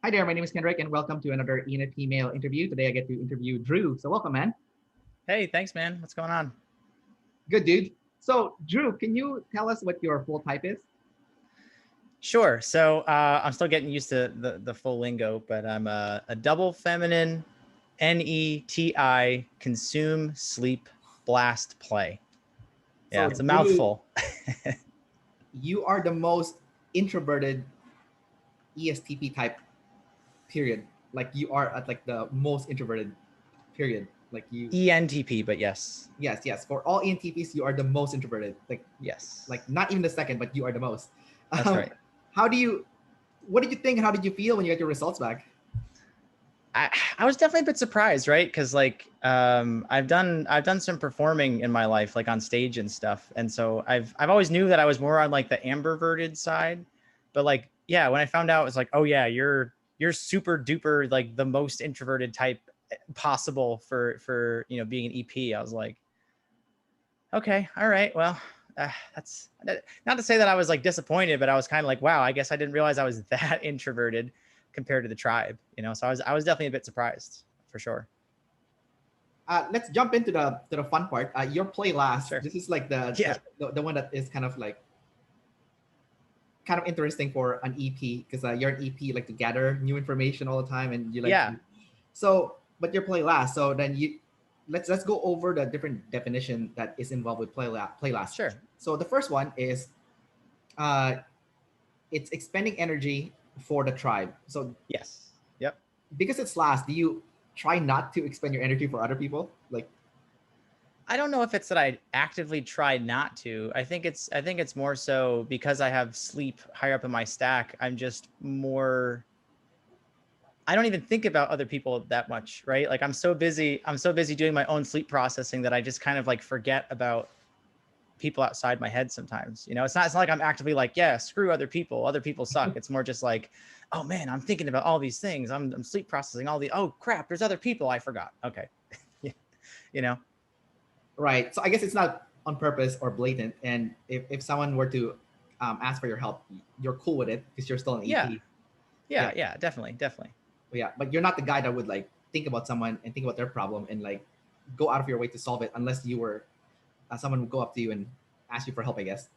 Hi there, my name is Kendrick, and welcome to another ENFP male interview. Today I get to interview Drew. So welcome, man. Hey, thanks, man. What's going on? Good, dude. So, Drew, can you tell us what your full type is? Sure. So I'm still getting used to the full lingo, but I'm a double feminine NETI consume, sleep, blast, play. Yeah, So, it's a Drew, mouthful. you are the most introverted ESTP type, period. Like you are at like the most introverted, period. Like you, ENTP, but yes. yes, yes. For all ENTPs, you are the most introverted. Like Yes. not even the second, but you are the most. That's Um, right. how do you? What did you think, and how did you feel when you got your results back? I was definitely a bit surprised, right? Because I've done some performing in my life, like on stage and stuff, and so I've always knew that I was more on like the ambiverted side, but like yeah, when I found out, it's like, oh yeah, you're super duper like the most introverted type possible for being an EP. I was like, okay, all right, well. That's not to say that I was like disappointed, but I was kind of like, wow, I guess I didn't realize I was that introverted compared to the tribe. So I was definitely a bit surprised for sure. Let's jump into the fun part. Your play last. Sure. This is like the, Yeah. the the one that is kind of interesting for an EP because you're an EP like to gather new information all the time and you like Yeah. to, so but your play last. So then you let's go over the different definition that is involved with play last. Sure. So the first one is uh it's expending energy for the tribe. So Yes. Yep. because it's last, do you try not to expend your energy for other people? Like I don't know if it's that I actively try not to. I think it's more so because I have sleep higher up in my stack. I'm just more I don't even think about other people that much, right? Like I'm so busy doing my own sleep processing that I just kind of like forget about people outside my head sometimes. It's not like I'm actively like, yeah, screw other people. Other people suck. It's more just like, oh man, I'm thinking about all these things. I'm sleep processing all the, oh crap, there's other people I forgot. Okay. Yeah. you know? right. So I guess it's not on purpose or blatant. And if someone were to ask for your help, you're cool with it because you're still an Yeah. EP. Yeah, Yeah. Yeah. Definitely. Definitely. yeah. But you're not the guy that would like think about someone and think about their problem and like go out of your way to solve it unless you were someone would go up to you and ask you for help. I guess.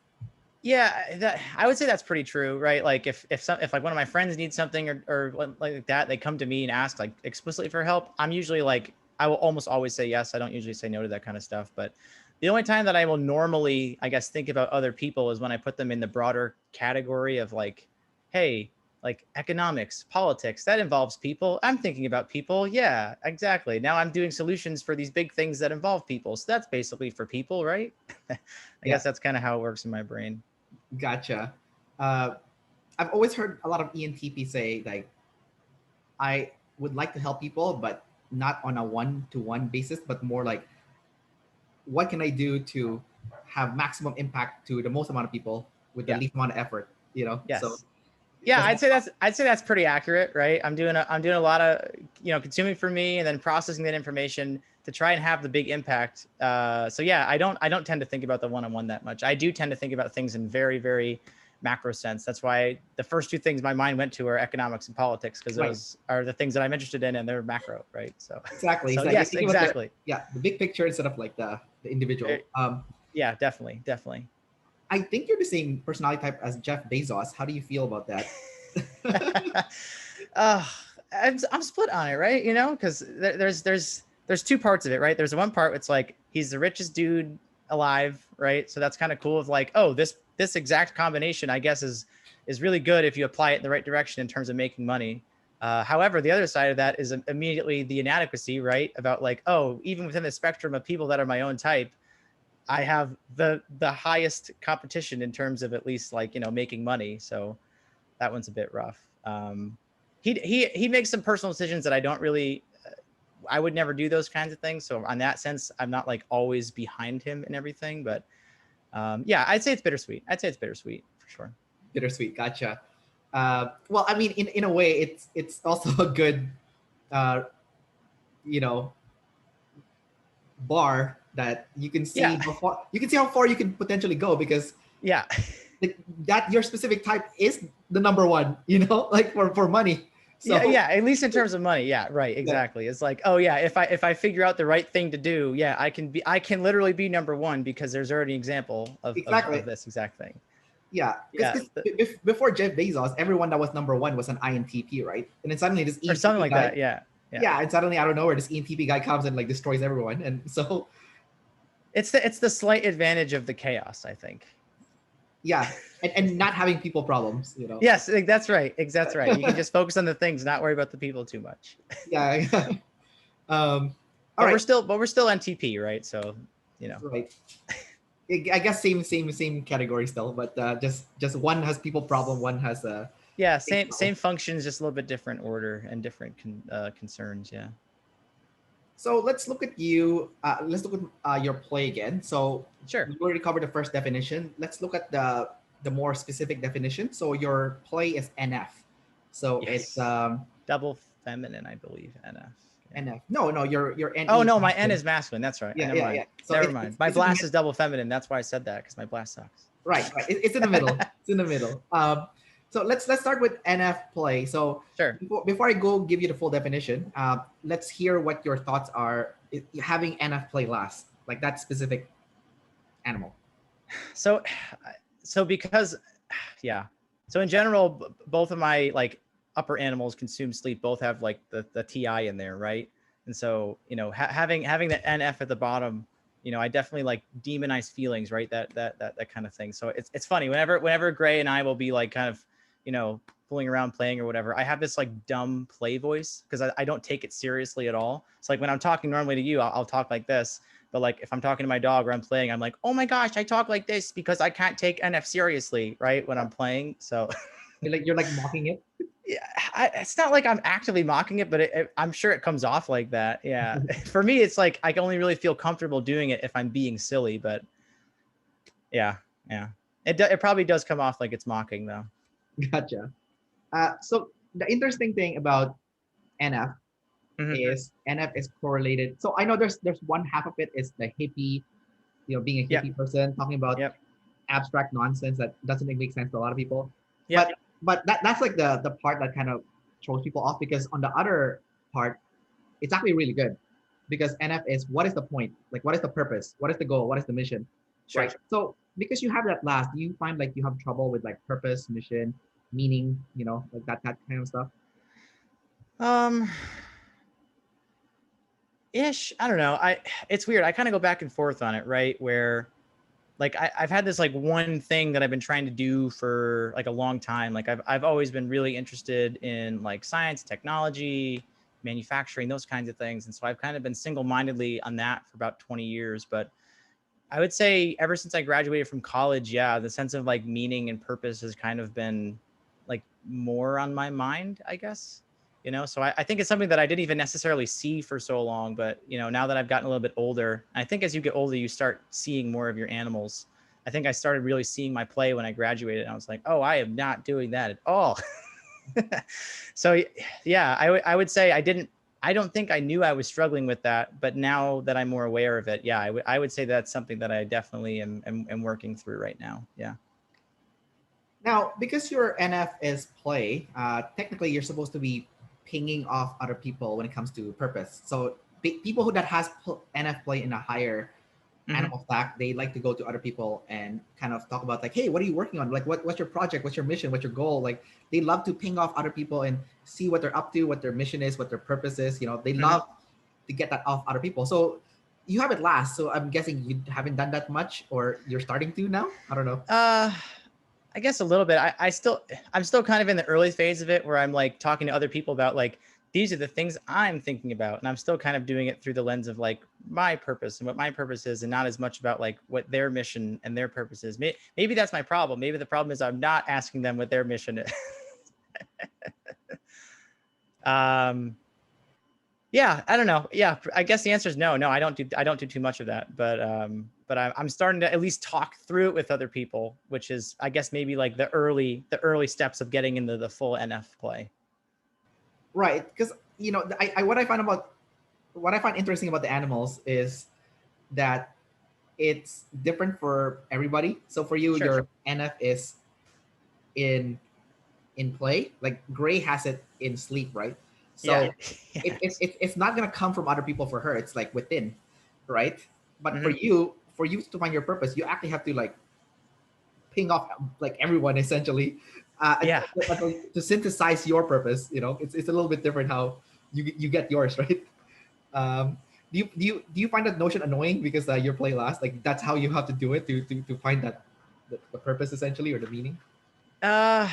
Yeah, I would say that's pretty true, right? Like if like one of my friends needs something or like that, they come to me and ask like explicitly for help. I'm usually like I will almost always say yes. I don't usually say no to that kind of stuff. But the only time that I will normally, I guess, think about other people is when I put them in the broader category of like, hey, like economics, politics, that involves people. I'm thinking about people. Yeah, exactly. Now I'm doing solutions for these big things that involve people. So that's basically for people, right? I Yeah, guess that's kind of how it works in my brain. gotcha. Uh, I've always heard a lot of ENTP say like I would like to help people, but not on a one-to-one basis, but more like what can I do to have maximum impact to the most amount of people with the Yeah. least amount of effort, So Yes. Yeah, that's I'd say that's pretty accurate, right? I'm doing a lot of consuming for me and then processing that information to try and have the big impact. So yeah, I don't tend to think about the one-on-one that much. I do tend to think about things in very very macro sense. That's why the first two things my mind went to are economics and politics because right. those are the things that I'm interested in and they're macro, right? So Exactly. so It's like you're yes, thinking about exactly. the big picture instead of like the Eh, individual. Yeah, definitely, definitely. I think you're the same personality type as Jeff Bezos. How do you feel about that? uh, I'm split on it, right? Because there's two parts of it, right? There's the one part it's like he's the richest dude alive, right? So that's kind of cool. Of like, oh, this exact combination, I guess, is really good if you apply it in the right direction in terms of making money. However, the other side of that is immediately the inadequacy, right? About like, oh, even within the spectrum of people that are my own type, I have the highest competition in terms of at least like making money. So that one's a bit rough. He makes some personal decisions that I don't really. I would never do those kinds of things. So on that sense, I'm not like always behind him and everything. But yeah, I'd say it's bittersweet. I'd say it's bittersweet for sure. Bittersweet. Gotcha. Well, I mean, in a way, it's also a good, uh, you know, bar that you can see Yeah, how far you can potentially go because yeah, that your specific type is the number one, like for money. So yeah. At least in terms of money. Yeah. Right. yeah, Exactly. It's like, oh yeah, if I figure out the right thing to do, yeah, I can literally be number one because there's already an example exactly. of this exact thing. Yeah, Yeah. because before Jeff Bezos, everyone that was number one was an INTP, right? And then suddenly this Or something ENTP like guy, that. Yeah. Yeah. yeah, and suddenly I don't know where this ENTP guy comes and like destroys everyone, and so It's the slight advantage of the chaos, I think. yeah, and not having people problems, you know. Yes, that's right. That's right. You can just focus on the things, not worry about the people too much. Yeah. All right. But we're still NTP, right? So, you know. Right. I guess same category still, but just one has people problem, one has a Yeah, same functions, just a little bit different order and different concerns. Yeah. So let's look at you. Let's look at your play again. So Sure. we already covered the first definition. Let's look at the more specific definition. So your play is NF. So Yes. it's double feminine, I believe. NF. Yeah. NF. No, your N. Oh no, my N is masculine. That's right. Yeah, never mind. yeah. So never mind. My blast is double feminine. That's why I said that, because my blast sucks. Right. It's in the middle. It's in the middle. So let's start with NF play. So Sure. Before I go give you the full definition, let's hear what your thoughts are having NF play last, like that specific animal. So because, yeah. So in general, both of my like upper animals consume sleep. Both have like the TI in there, right? And so, you know, having the NF at the bottom, you know, I definitely like demonize feelings, right? That kind of thing. So it's funny whenever Gray and I will be like kind of, you know, fooling around playing or whatever, I have this like dumb play voice because I don't take it seriously at all. It's like when I'm talking normally to you, I'll talk like this. But like if I'm talking to my dog or I'm playing, I'm like, oh my gosh, I talk like this because I can't take NF seriously, right? When I'm playing. So you're like mocking it. Yeah, it's not like I'm actively mocking it, but I'm sure it comes off like that. Yeah. For me, it's like I can only really feel comfortable doing it if I'm being silly, but yeah. It probably does come off like it's mocking though. Gotcha. So the interesting thing about NF is NF is correlated. So I know there's one half of it is the hippie, you know, being a hippie person talking about abstract nonsense that doesn't make sense to a lot of people. But that's like the part that kind of throws people off, because on the other part, it's actually really good, because NF is what is the point? Like what is the purpose? What is the goal? What is the mission? Sure. Right. So because you have that last, do you find like you have trouble with like purpose, mission, meaning, you know, like that kind of stuff? Ish. I don't know. It's weird. I kind of go back and forth on it, right? Where like I've had this like one thing that I've been trying to do for like a long time. Like I've always been really interested in like science, technology, manufacturing, those kinds of things. And so I've kind of been single-mindedly on that for about 20 years. But I would say ever since I graduated from college, yeah, the sense of like meaning and purpose has kind of been like more on my mind, I guess. You know, so I think it's something that I didn't even necessarily see for so long. But, you know, now that I've gotten a little bit older, I think as you get older, you start seeing more of your animals. I think I started really seeing my play when I graduated. And I was like, oh, I am not doing that at all. So, yeah, I would say I don't think I knew I was struggling with that. But now that I'm more aware of it, yeah, I would say that's something that I definitely am working through right now. Yeah. Now, because your NF is play, technically you're supposed to be pinging off other people when it comes to purpose. So people who that has NF play in a higher animal stack, they like to go to other people and kind of talk about like, hey, what are you working on? Like, what's your project? What's your mission? What's your goal? Like, they love to ping off other people and see what they're up to, what their mission is, what their purpose is. You know, they love to get that off other people. So you have it last. So I'm guessing you haven't done that much, or you're starting to now. I don't know. I guess a little bit. I'm still kind of in the early phase of it where I'm like talking to other people about like, these are the things I'm thinking about. And I'm still kind of doing it through the lens of like my purpose and what my purpose is, and not as much about like what their mission and their purpose is. Maybe that's my problem. Maybe the problem is I'm not asking them what their mission is. Yeah, I don't know. Yeah, I guess the answer is no. No, I don't do too much of that. But I'm starting to at least talk through it with other people, which is, I guess, maybe like the early steps of getting into the full NF play. Right, because you know, what I find interesting about the animals is that it's different for everybody. So for you, your NF is in in play. Like Gray has it in sleep, right? Yeah. So it's not gonna come from other people for her. It's like within, right? But Mm-hmm. for you to find your purpose, you actually have to like ping off like everyone essentially, Yeah. to synthesize your purpose. You know, it's a little bit different how you get yours, right? Um, do you find that notion annoying because you're play last? Like that's how you have to do it to find that the purpose essentially or the meaning. Uh,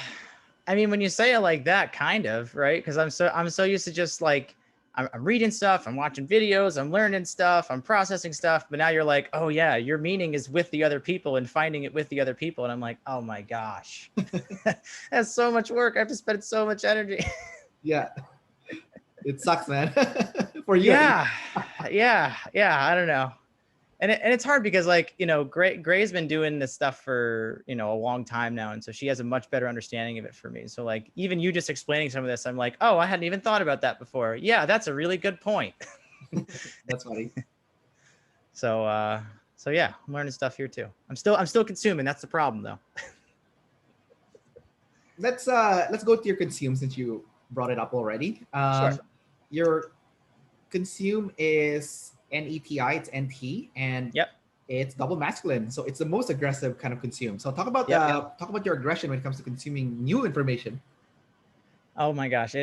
I mean, when you say it like that, kind of, right? Because I'm so used to just like I'm reading stuff, I'm watching videos, I'm learning stuff, I'm processing stuff. But now you're like, oh yeah, your meaning is with the other people and finding it with the other people. And I'm like, oh my gosh, that's so much work. I have to spend so much energy. Yeah, it sucks, man. For you at least. Yeah, yeah. I don't know. And it's hard because like, Gray's been doing this stuff for, a long time now. And so she has a much better understanding of it for me. So like, even you just explaining some of this, I'm like, oh, I hadn't even thought about that before. Yeah, that's a really good point. That's funny. So yeah, I'm learning stuff here too. I'm still consuming. That's the problem though. Let's go to your consume since you brought it up already. Sure. Your consume is NETI, it's NT, and Yep. it's double masculine, so it's the most aggressive kind of consume. So Yep. talk about your aggression when it comes to consuming new information. Oh my gosh.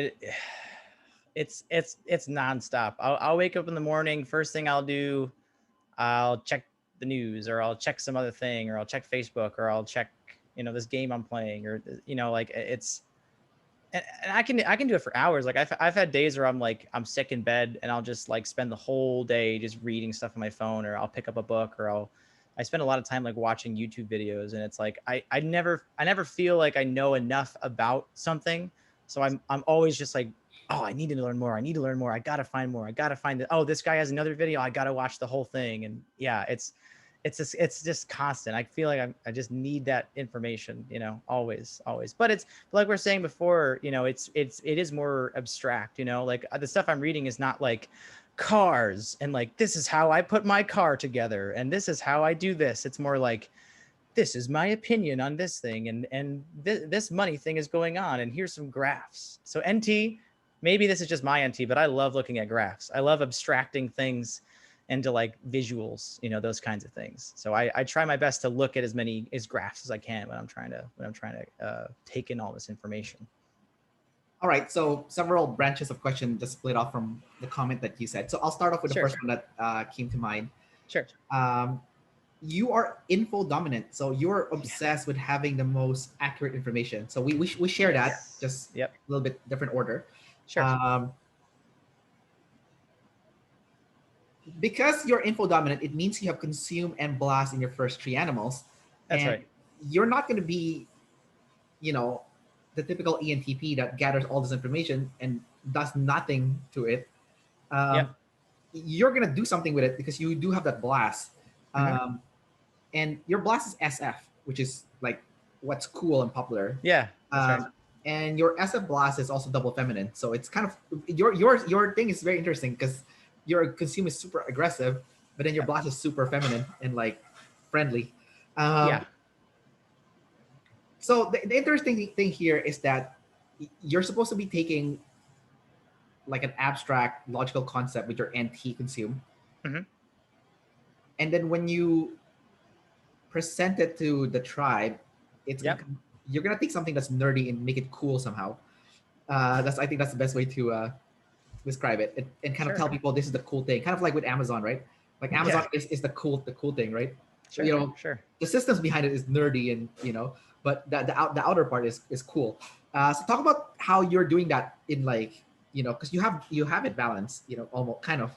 It's nonstop. I'll wake up in the morning. First thing I'll do, I'll check the news, or I'll check some other thing, or I'll check Facebook, or I'll check, this game I'm playing, or, like it's, and I can do it for hours. Like I've had days where I'm sick in bed and I'll just like spend the whole day just reading stuff on my phone, or I'll pick up a book, or I spend a lot of time like watching YouTube videos. And it's like, I never feel like I know enough about something. So I'm always just like, oh, I need to learn more. I need to learn more. I got to find more. I got to find it. Oh, this guy has another video. I got to watch the whole thing. And yeah, it's just constant. I feel like I just need that information, always. But it's like we're saying before, it is more abstract, like the stuff I'm reading is not like cars and like, this is how I put my car together and this is how I do this. It's more like, this is my opinion on this thing, and this money thing is going on, and here's some graphs. So NT, maybe this is just my NT, but I love looking at graphs. I love abstracting things into like visuals, those kinds of things. So I try my best to look at as many graphs as I can when I'm trying to take in all this information. All right, so several branches of question just split off from the comment that you said. So I'll start off with the Sure. first one that came to mind. Sure. You are info dominant, so you're obsessed with having the most accurate information. So we share that, just Yep. a little bit different order. Sure. Because you're info dominant, it means you have consume and blast in your first three animals. That's and right. You're not going to be, the typical ENTP that gathers all this information and does nothing to it. Yep. You're going to do something with it because you do have that blast. Mm-hmm. And your blast is SF, which is like what's cool and popular. Yeah. That's right. And your SF blast is also double feminine. So it's kind of your thing is very interesting because your consume is super aggressive, but then your blast is super feminine and like friendly. Yeah. So the interesting thing here is that you're supposed to be taking like an abstract logical concept with your NT consume. Mm-hmm. And then when you present it to the tribe, you're gonna take something that's nerdy and make it cool somehow. I think that's the best way to describe it, and kind of tell people this is the cool thing. Kind of like with Amazon, right? Like Amazon is the cool thing, right? Sure. Sure. The systems behind it is nerdy, and but the outer part is cool. So talk about how you're doing that in like because you have it balanced, almost kind of.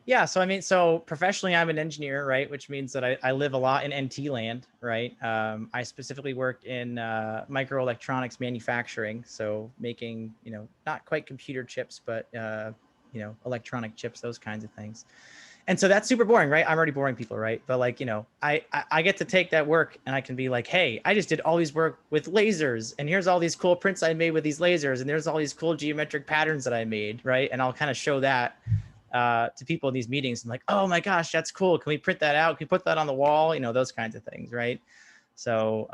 Yeah. So, I mean, so professionally, I'm an engineer, right? Which means that I live a lot in NT land, right? I specifically work in microelectronics manufacturing. So making, not quite computer chips, but, electronic chips, those kinds of things. And so that's super boring, right? I'm already boring people, right? But like, I get to take that work and I can be like, hey, I just did all these work with lasers, and here's all these cool prints I made with these lasers, and there's all these cool geometric patterns that I made, right? And I'll kind of show that to people in these meetings and like, oh my gosh, that's cool. Can we print that out? Can we put that on the wall? Those kinds of things, right? So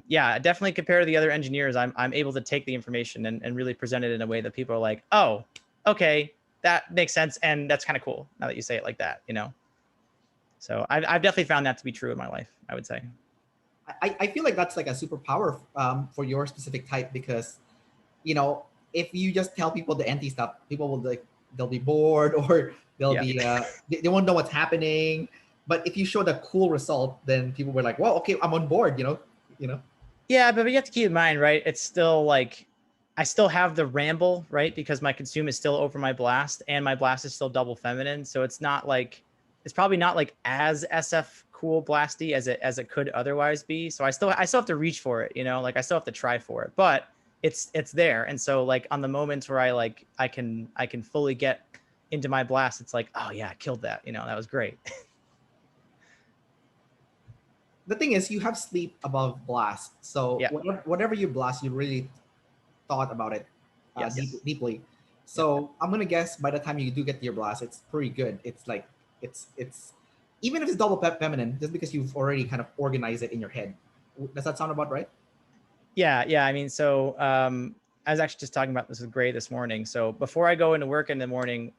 yeah, definitely compared to the other engineers, I'm able to take the information and really present it in a way that people are like, oh, okay, that makes sense, and that's kind of cool now that you say it like that, you know. So I've definitely found that to be true in my life, I would say. I feel like that's like a superpower for your specific type, because you know, if you just tell people the anti stuff, people will like, they'll be bored, or they'll Yeah. be they won't know what's happening. But if you show the cool result, then people were like, well, okay, I'm on board, you know. Yeah, but you have to keep in mind, right? It's still like I still have the ramble, right? Because my consume is still over my blast, and my blast is still double feminine. So it's not like it's probably not like as SF cool blasty as it could otherwise be. So I still have to reach for it, you know, like I still have to try for it, but it's there. And so like on the moments where I can fully get into my blast, it's like, oh yeah, I killed that, you know, that was great. The thing is, you have sleep above blast, so Yeah. whatever you blast, you really thought about it Yes. deeply. Yep. So I'm gonna guess by the time you do get to your blast, it's pretty good. It's like it's even if it's double feminine, just because you've already kind of organized it in your head. Does that sound about right? Yeah. I mean, so I was actually just talking about this with Gray this morning. So before I go into work in the morning,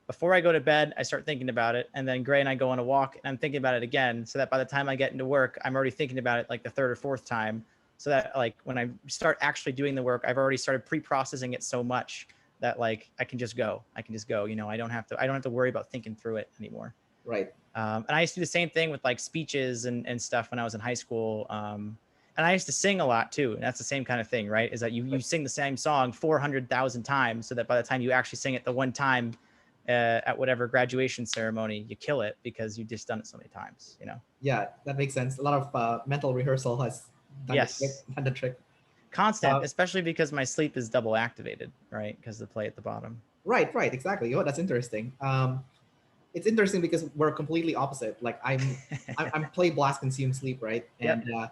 before I go to bed, I start thinking about it, and then Gray and I go on a walk, and I'm thinking about it again, so that by the time I get into work, I'm already thinking about it like the third or fourth time. So that like when I start actually doing the work, I've already started pre-processing it so much that like I can just go. I can just go. You know, I don't have to worry about thinking through it anymore. Right. And I used to do the same thing with like speeches and stuff when I was in high school. And I used to sing a lot too. And that's the same kind of thing, right? Is that you sing the same song 400,000 times, so that by the time you actually sing it the one time at whatever graduation ceremony, you kill it because you just done it so many times, you know? Yeah, that makes sense. A lot of mental rehearsal has done the trick. Yes. Done the trick. Constant, Uh, especially because my sleep is double activated, right? Because the play at the bottom. right, exactly. Oh, that's interesting. It's interesting because we're completely opposite. Like I'm play blast consume sleep, right? Yep. And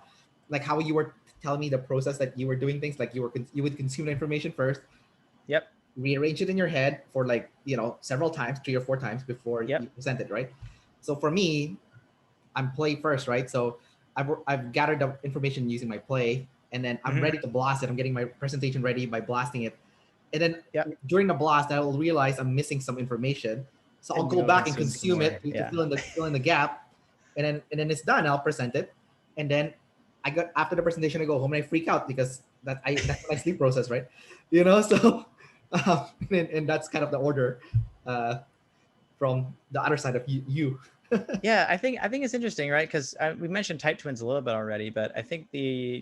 like how you were telling me the process that you were doing things, like you would consume the information first, Yep. rearrange it in your head for like several times, 3 or 4 times before you Yep. present it, right? So for me, I'm play first, right? So I've gathered the information using my play, and then I'm Mm-hmm. ready to blast it. I'm getting my presentation ready by blasting it, and then Yep. during the blast, I'll realize I'm missing some information, so I'll And you go go back and consume some consume more. it to Yeah. fill in the gap, and then it's done. I'll present it, and then I got after the presentation, I go home and I freak out because that's my sleep process, right? So and that's kind of the order uh, from the other side of you. Yeah, I think it's interesting, right? Because we mentioned type twins a little bit already, but I think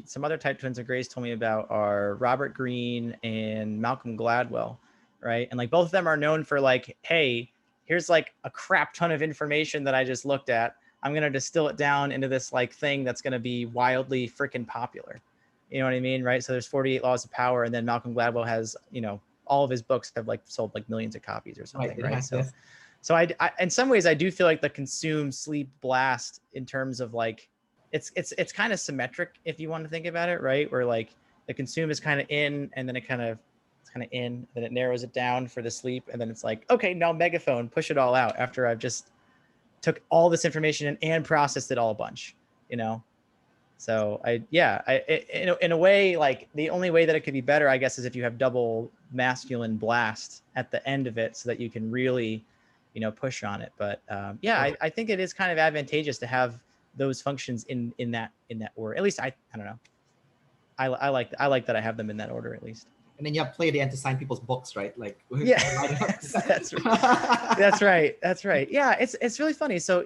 some other type twins that Grace told me about are Robert Greene and Malcolm Gladwell, right? And like both of them are known for like, hey, here's like a crap ton of information that I just looked at. I'm gonna distill it down into this like thing that's gonna be wildly freaking popular. You know what I mean, right? So there's 48 Laws of Power, and then Malcolm Gladwell has, all of his books have like sold like millions of copies or Right, something, it right? has So this. so in some ways I do feel like the consume sleep blast in terms of like it's kind of symmetric if you want to think about it, right? Where like the consume is kind of in, and then it's kind of in, then it narrows it down for the sleep, and then it's like, okay, now megaphone, push it all out after I've just took all this information and processed it all a bunch, you know. So in a way, like the only way that it could be better, I guess, is if you have double masculine blast at the end of it, so that you can really, push on it. But yeah, Right. I think it is kind of advantageous to have those functions in that order. At least I don't know. I like that I have them in that order at least. And then you have play the end to sign people's books, right? Like Yeah, line up. that's that's right. That's right. Yeah, it's really funny. So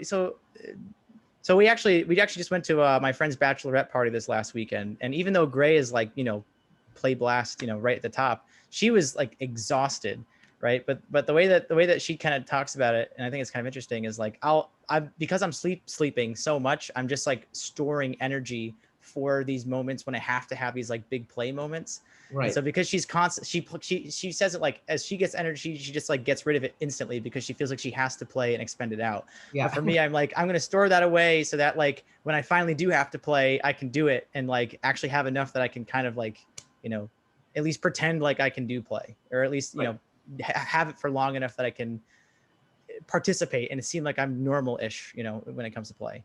we actually just went to my friend's bachelorette party this last weekend, and even though Gray is like, play blast, right at the top, she was like exhausted, right? But the way that she kind of talks about it, and I think it's kind of interesting, is like because I'm sleeping so much, I'm just like storing energy for these moments when I have to have these like big play moments. And Right. so because she's constant, she says it like as she gets energy, she just like gets rid of it instantly because she feels like she has to play and expend it out. But Yeah. for me, I'm like, I'm going to store that away so that like when I finally do have to play, I can do it and like actually have enough that I can kind of like, at least pretend like I can do play, or at least, Right. have it for long enough that I can participate and it seem like I'm normal-ish, when it comes to play.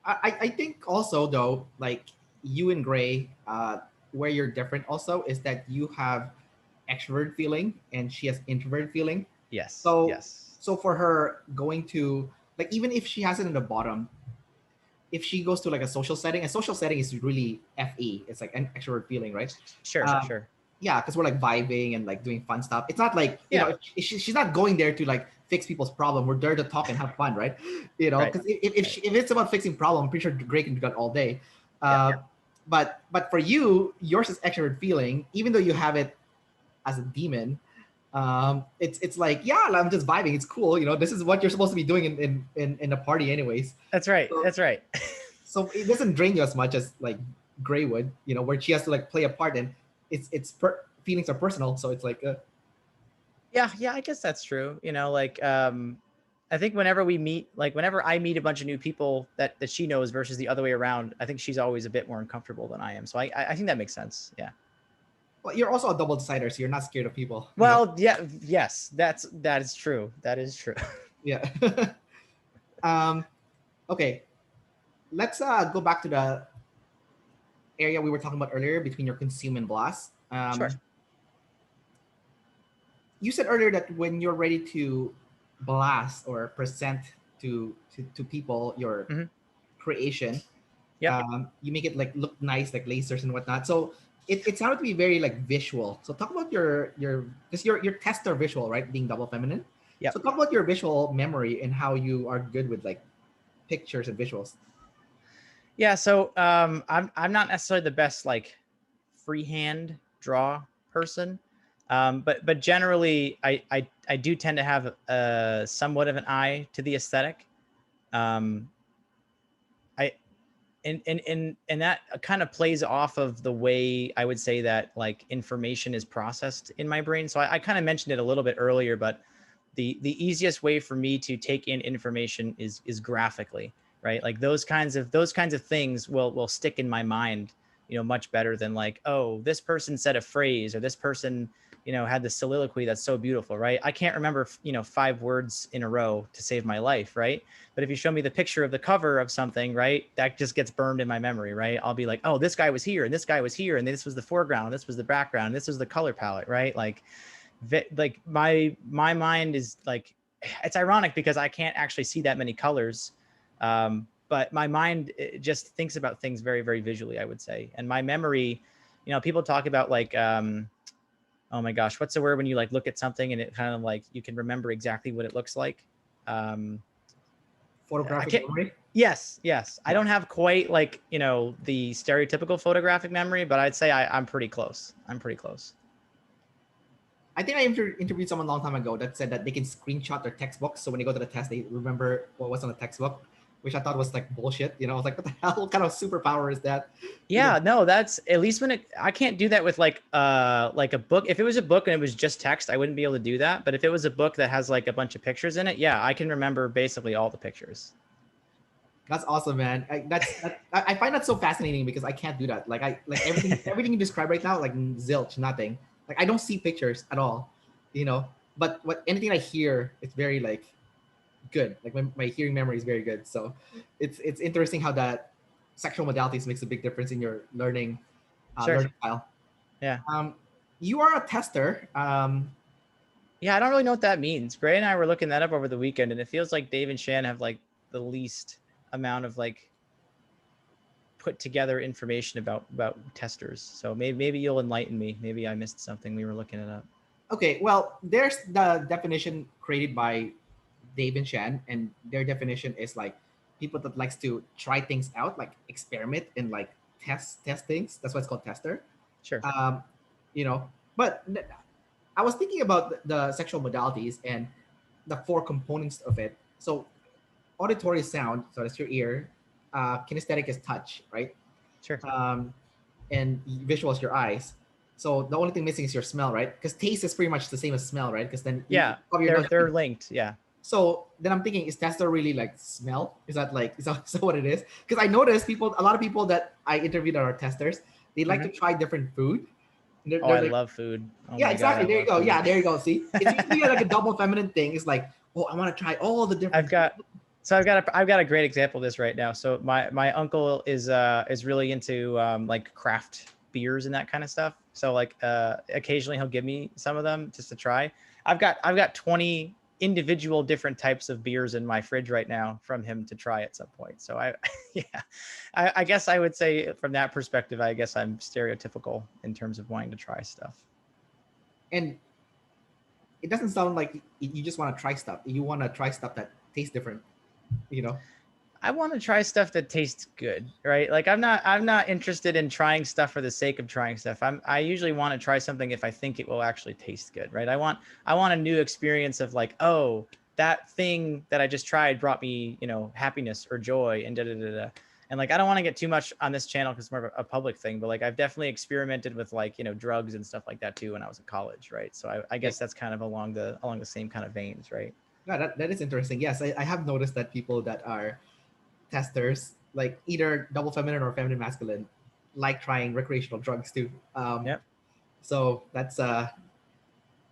I think also though, like you and Gray, where you're different also is that you have extrovert feeling and she has introvert feeling. Yes. So Yes. so for her going to, like, even if she has it in the bottom, if she goes to like a social setting is really FE. It's like an extrovert feeling, right? Sure. Sure. Um, Sure. yeah, because we're like vibing and like doing fun stuff. It's not like, Yeah. she's not going there to like fix people's problem. We're there to talk and have fun, right? Right. Because if, Right. if it's about fixing problem, I'm pretty sure Greg can do that all day. Yeah. Uh, but for you, yours is extrovert feeling, even though you have it as a demon. It's like, yeah, I'm just vibing. It's cool. This is what you're supposed to be doing in a party, anyways. That's right. So, That's right. so it doesn't drain you as much as like Grey would, where she has to like play a part, and feelings are personal. So it's like, Yeah, yeah, I guess that's true. Like I think whenever we meet, like whenever I meet a bunch of new people that she knows versus the other way around, I think she's always a bit more uncomfortable than I am. So I think that makes sense. Yeah. well, you're also a double decider, so you're not scared of people. Well, yeah, yes, that is true. That is true. Yeah. um, okay, let's go back to the area we were talking about earlier between your consume and blast. Sure. You said earlier that when you're ready to blast or present to people your Hmm. creation, Yep. you make it like look nice, like lasers and whatnot. So it sounded to be very like visual. So talk about your because your tests are visual, right? Being double feminine. Yep. So talk about your visual memory and how you are good with like pictures and visuals. Yeah. So I'm not necessarily the best like freehand draw person. But generally I do tend to have somewhat of an eye to the aesthetic. Um, I and that kind of plays off of the way I would say that like information is processed in my brain. So I kind of mentioned it a little bit earlier, but the easiest way for me to take in information is graphically, right? Like those kinds of things will stick in my mind, much better than like, oh, this person said a phrase or this person, had the soliloquy that's so beautiful, right? I can't remember, 5 words in a row to save my life, right? But if you show me the picture of the cover of something, right, that just gets burned in my memory, right? I'll be like, oh, this guy was here and this guy was here and this was the foreground, and this was the background, and this was the color palette, right? Like my mind is like, it's ironic because I can't actually see that many colors. But my mind just thinks about things very, very visually, I would say. And my memory, people talk about like, oh my gosh, what's the word when you like look at something and it kind of like, you can remember exactly what it looks like. I Photographic can't, memory. yes. I Yeah. don't have quite like, the stereotypical photographic memory, but I'd say I'm pretty close. I think I interviewed someone a long time ago that said that they can screenshot their textbooks, so when they go to the test, they remember what was on the textbook, which I thought was like bullshit. I was like, what the hell? What kind of superpower is that? Yeah, no, that's at least I can't do that with like a book. If it was a book and it was just text, I wouldn't be able to do that. But if it was a book that has like a bunch of pictures in it, yeah, I can remember basically all the pictures. That's awesome, man. I find that so fascinating because I can't do that. Like everything you describe right now, like zilch, nothing. Like I don't see pictures at all, you know. But anything I hear, it's very like good. Like my hearing memory is very good. So it's interesting how that sexual modalities makes a big difference in your learning Sure. learning style. Yeah. You are a tester. Yeah, I don't really know what that means. Gray and I were looking that up over the weekend, and it feels like Dave and Shan have like the least amount of like put together information about testers. So maybe you'll enlighten me. Maybe I missed something. We were looking it up. Okay, well, there's the definition created by Dave and Shan, and their definition is like people that likes to try things out, like experiment and like test things. That's why it's called tester. Sure. Um, but I was thinking about the sexual modalities and the 4 components of it. So auditory is sound, so that's your ear. Kinesthetic is touch, right? Sure. And visual is your eyes. So the only thing missing is your smell, right? Because taste is pretty much the same as smell, right? Because then yeah, they're linked. Yeah. So then I'm thinking, is tester really like smell? Is that what it is? Because I noticed a lot of people that I interviewed that are testers, they like to try different food. They're I love food. Oh yeah, exactly. There you go. Food. Yeah, there you go. See, it's usually like a double feminine thing. It's like, oh, I want to try all the different. So I've got a great example of this right now. So my uncle is really into like craft beers and that kind of stuff. So like occasionally he'll give me some of them just to try. I've got 20 individual different types of beers in my fridge right now from him to try at some point. So yeah, I guess I would say from that perspective, I guess I'm stereotypical in terms of wanting to try stuff. And it doesn't sound like you just want to try stuff. You want to try stuff that tastes different, you know? I want to try stuff that tastes good, right? Like I'm not interested in trying stuff for the sake of trying stuff. I usually want to try something if I think it will actually taste good, right? I want a new experience of like, oh, that thing that I just tried brought me, happiness or joy and da da da da. And like I don't want to get too much on this channel because it's more of a public thing, but like I've definitely experimented with like, drugs and stuff like that too when I was in college, right? So I guess that's kind of along the same kind of veins, right? Yeah, that is interesting. Yes, I have noticed that people that are testers, like either double feminine or feminine masculine, like trying recreational drugs too. Yep. So that's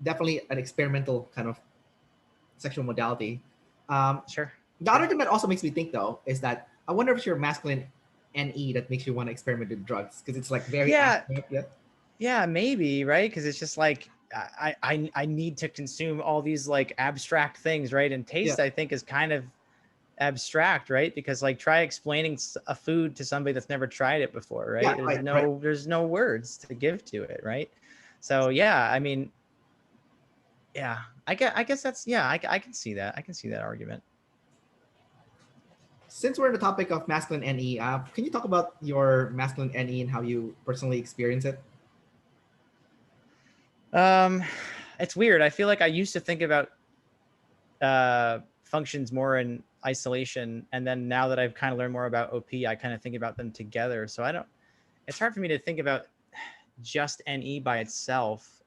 definitely an experimental kind of sexual modality. Um, Sure. the other thing that also makes me think though is that I wonder if it's your masculine NE that makes you want to experiment with drugs because it's like very Yeah. abstract. Yeah. Yeah, maybe, right? Because it's just like I need to consume all these like abstract things, right? And Yeah. taste, I think, is kind of abstract, right? Because like try explaining a food to somebody that's never tried it before, right? Yeah. Right. Right. There's no words to give to it, right? So yeah, I mean, yeah, I guess that's yeah, I can see that. I can see that argument. Since we're on the topic of masculine NE, can you talk about your masculine NE and how you personally experience it? Um, it's weird. I feel like I used to think about functions more in isolation, and then now that I've kind of learned more about OP, I kind of think about them together. So it's hard for me to think about just NE by itself.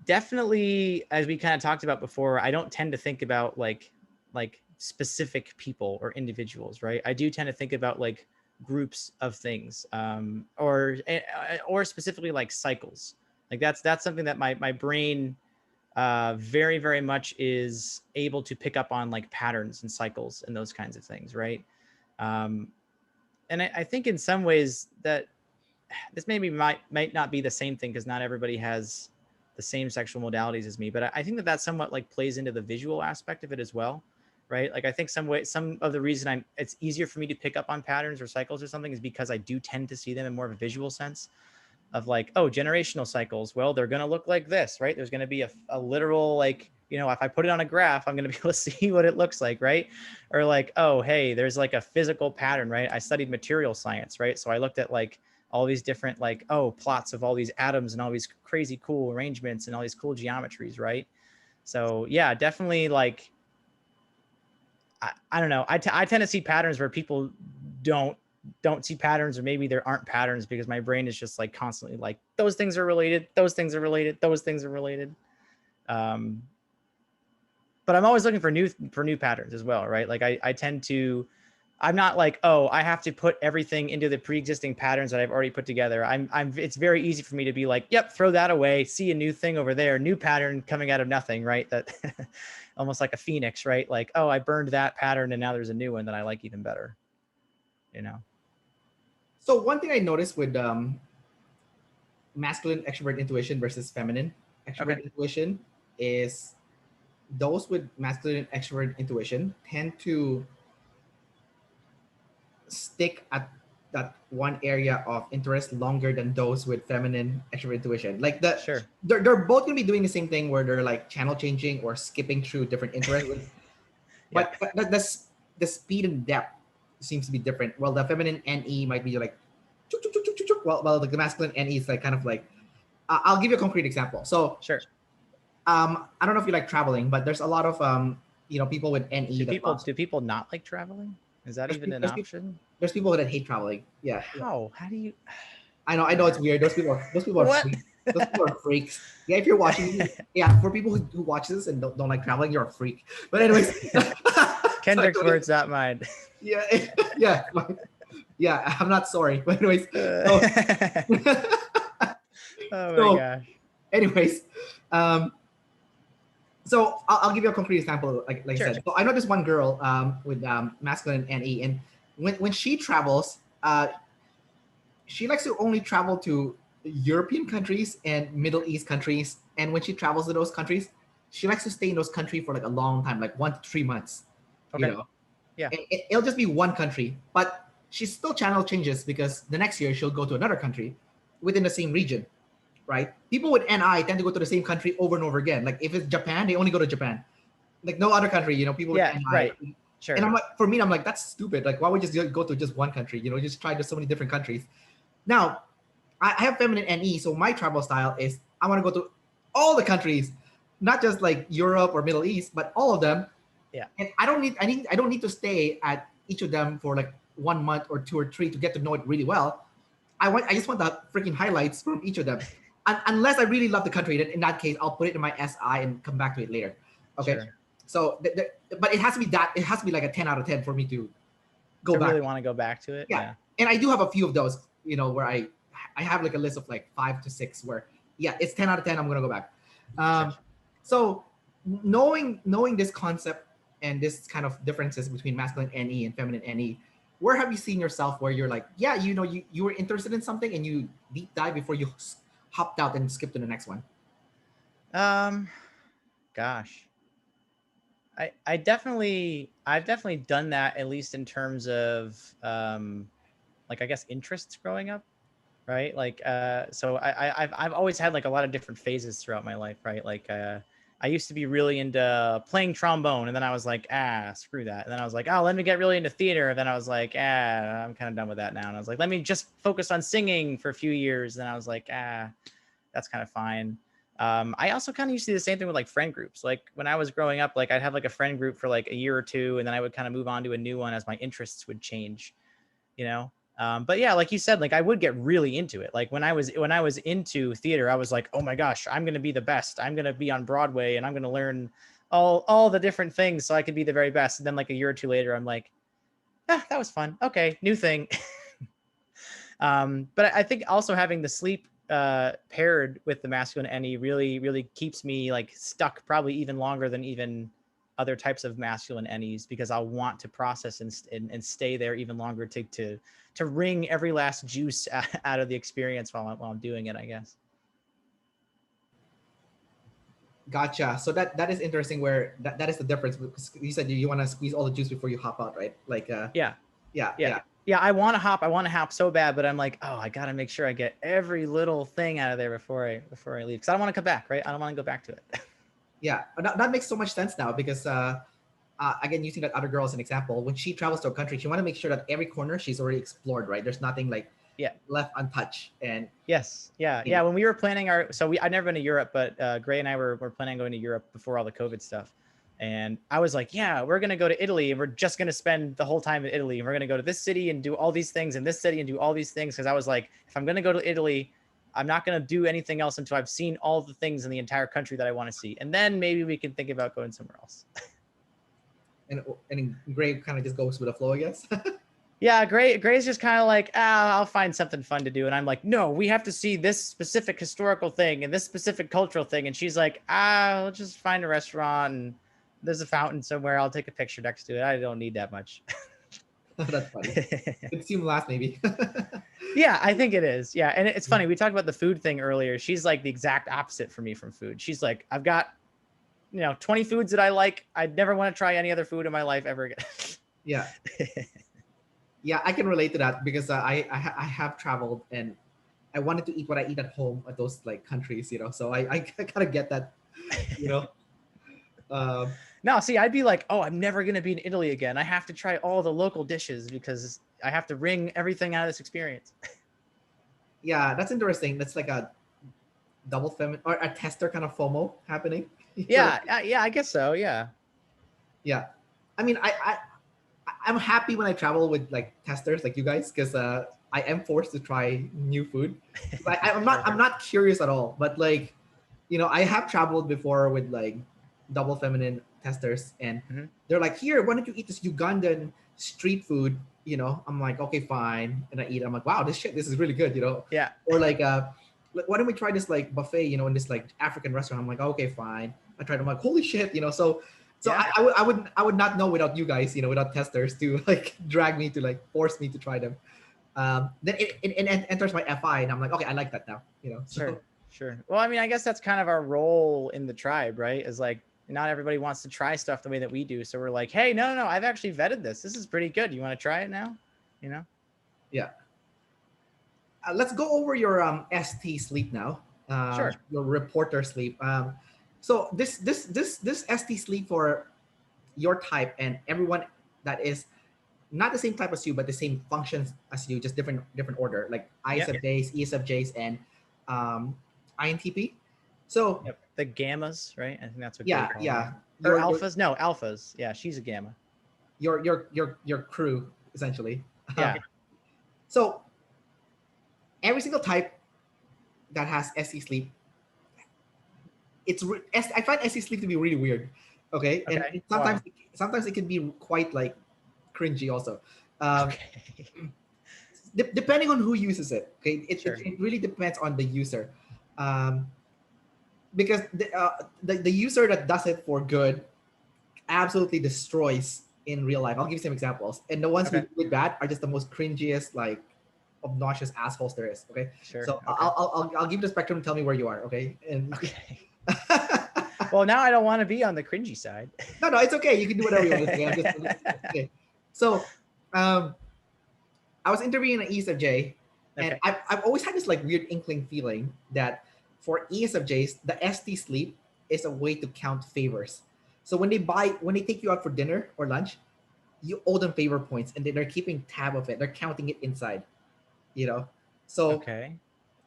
Definitely, as we kind of talked about before, I don't tend to think about like specific people or individuals, right? I do tend to think about like groups of things, or specifically like cycles. Like that's something that my brain very, very much is able to pick up on like patterns and cycles and those kinds of things, right? Um, and I think in some ways that this maybe might not be the same thing because not everybody has the same sexual modalities as me, but I think that that somewhat like plays into the visual aspect of it as well, right? Like I think some of the reason it's easier for me to pick up on patterns or cycles or something is because I do tend to see them in more of a visual sense of like, oh, generational cycles. Well, they're going to look like this, right? There's going to be a literal, like, if I put it on a graph, I'm going to be able to see what it looks like, right? Or like, oh, hey, there's like a physical pattern, right? I studied material science, right? So I looked at like all these different like, oh, plots of all these atoms and all these crazy cool arrangements and all these cool geometries, right? So yeah, definitely like, I don't know. I tend to see patterns where people don't see patterns, or maybe there aren't patterns because my brain is just like constantly like those things are related, those things are related, those things are related. But I'm always looking for new patterns as well, right? Like I tend to, I'm not like, oh, I have to put everything into the pre-existing patterns that I've already put together. It's very easy for me to be like, yep, throw that away, see a new thing over there, new pattern coming out of nothing, right? That almost like a phoenix, right? Like, oh, I burned that pattern and now there's a new one that I like even better, So one thing I noticed with masculine extrovert intuition versus feminine extrovert intuition is those with masculine extrovert intuition tend to stick at that one area of interest longer than those with feminine extrovert intuition. Like Sure. they're both gonna be doing the same thing where they're like channel changing or skipping through different interests. Yeah. But the speed and depth seems to be different. Well, the feminine NE might be like chuk, chuk, chuk, chuk, chuk, chuk, while the masculine NE is like kind of like I'll give you a concrete example. So Sure. I don't know if you like traveling, but there's a lot of people with NE Do people not like traveling? Is that even an option? There's people that hate traveling. Yeah. How? How do you? I know it's weird. Those people are What? freaks. Those people are freaks. Yeah, if you're watching, yeah, for people who watch this and don't like traveling, you're a freak. But anyways, Kendrick's words, not mine. Yeah, yeah, yeah. I'm not sorry. But anyways, oh my gosh. Anyways, So I'll give you a concrete example, like I Sure. said. So I know this one girl with masculine NE, and when she travels, she likes to only travel to European countries and Middle East countries. And when she travels to those countries, she likes to stay in those countries for like a long time, like 1 to 3 months. You Okay. know, Yeah. it'll just be one country, but she still channel changes because the next year she'll go to another country within the same region, right? People with NI tend to go to the same country over and over again. Like if it's Japan, they only go to Japan. Like no other country, people with Yeah. NI. Right. Sure. And I'm like, for me, I'm like, that's stupid. Like, why would you just go to just one country? Just try to so many different countries. Now, I have feminine NE, so my travel style is I want to go to all the countries, not just like Europe or Middle East, but all of them. Yeah. And I don't need to stay at each of them for like 1 month or 2 or 3 to get to know it really well. I just want the freaking highlights from each of them. Unless I really love the country, then in that case, I'll put it in my SI and come back to it later. Okay. Sure. So, but it has to be it has to be like a 10 out of 10 for me to go to back. really want to go back to it. Yeah. And I do have a few of those, where I have like a list of like 5 to 6 where, yeah, it's 10 out of 10. I'm going to go back. Sure. So knowing this concept and this kind of differences between masculine NE and feminine NE, where have you seen yourself where you're like, yeah, you were interested in something and you deep dive before you hopped out and skipped to the next one? Gosh. I've definitely done that, at least in terms of like, I guess, interests growing up, right? Like so I've always had like a lot of different phases throughout my life, right? Like I used to be really into playing trombone, and then I was like, screw that. And then I was like, oh, let me get really into theater. And then I was like, I'm kind of done with that now. And I was like, let me just focus on singing for a few years. And then I was like, that's kind of fine. I also kind of used to do the same thing with like friend groups. Like when I was growing up, like I'd have like a friend group for like a year or two, and then I would kind of move on to a new one as my interests would change, But yeah, like you said, like I would get really into it. Like when I was into theater, I was like, oh my gosh, I'm going to be the best. I'm going to be on Broadway and I'm going to learn all the different things so I could be the very best. And then like a year or two later, I'm like, that was fun. Okay. New thing. But I think also having the sleep paired with the masculine NE really keeps me like stuck probably even longer than even other types of masculine NEs, because I'll want to process and stay there even longer to wring every last juice out of the experience while I'm doing it, I guess. Gotcha. So that is interesting, where that is the difference, because you said you want to squeeze all the juice before you hop out, right? Like Yeah. Yeah, I want to hop so bad, but I'm like, oh, I got to make sure I get every little thing out of there before I leave, because I don't want to come back, right? I don't want to go back to it. Yeah, that makes so much sense now, because again, using that other girl as an example, when she travels to a country, she want to make sure that every corner she's already explored, right? There's nothing like left untouched. And yes, yeah. When we were planning I'd never been to Europe, but Gray and I were planning on going to Europe before all the COVID stuff. And I was like, yeah, we're going to go to Italy, and we're just going to spend the whole time in Italy. And we're going to go to this city and do all these things, and this city and do all these things. Because I was like, if I'm going to go to Italy, I'm not going to do anything else until I've seen all the things in the entire country that I want to see. And then maybe we can think about going somewhere else. and Gray kind of just goes with the flow, I guess. Yeah, Gray's just kind of like, I'll find something fun to do. And I'm like, no, we have to see this specific historical thing and this specific cultural thing. And she's like, I'll just find a restaurant and there's a fountain somewhere. I'll take a picture next to it. I don't need that much. That's funny. It seemed last maybe. Yeah, I think it is. Yeah. And it's funny. We talked about the food thing earlier. She's like the exact opposite for me from food. She's like, I've got, 20 foods that I like. I'd never want to try any other food in my life ever again. Yeah. Yeah, I can relate to that, because I have traveled and I wanted to eat what I eat at home at those like countries, so I kind of get that, No, see, I'd be like, oh, I'm never going to be in Italy again. I have to try all the local dishes because I have to wring everything out of this experience. Yeah, that's interesting. That's like a double feminine or a tester kind of FOMO happening. Yeah, I guess so. Yeah. Yeah. I mean, I'm happy when I travel with like testers like you guys, because I am forced to try new food. I'm not curious at all, but like, I have traveled before with like double feminine testers, and they're like, here, why don't you eat this Ugandan street food? I'm like, okay, fine, and I eat. I'm like, wow, this is really good, Yeah. Or like why don't we try this like buffet, in this like African restaurant? I'm like, okay, fine. I tried. I'm like, holy shit, So Yeah. I would not know without you guys, without testers to like drag me to like force me to try them. Then it enters my FI, and I'm like, okay, I like that now, Sure. So Sure. Well, I mean, I guess that's kind of our role in the tribe, right? Is like not everybody wants to try stuff the way that we do. So we're like, hey, no, I've actually vetted this. This is pretty good. You want to try it now? You know? yeah. Let's go over your ST sleep now. Sure. Your reporter sleep. So this ST sleep for your type and everyone that is not the same type as you, but the same functions as you, just different order, like Yep. ISFJs, ESFJs, and um, INTP. So Yep. The gammas, right? I think that's what Gray yeah, calls yeah, them. Or your alphas? No, alphas. Yeah, she's a gamma. your crew essentially. Yeah. So every single type that has SE sleep, I find SE sleep to be really weird. Okay, and Okay. sometimes Wow. sometimes it can be quite like cringy also. Um, Okay. Depending on who uses it, okay, Sure. it really depends on the user, um, because the user that does it for good absolutely destroys in real life. I'll give you some examples, and the ones who Okay. do it bad are just the most cringiest, like obnoxious assholes there is. Okay, Sure. so Okay. I'll give you the spectrum and tell me where you are. Okay, and Okay. Well, now I don't want to be on the cringy side. no, it's okay. You can do whatever you want. It's okay. It's okay. So, um, I was interviewing an ESFJ, and Okay. I've always had this like weird inkling feeling that for ESFJs, the ST sleep is a way to count favors. So when they take you out for dinner or lunch, you owe them favor points, and they're keeping tab of it. They're counting it inside, you know. So Okay.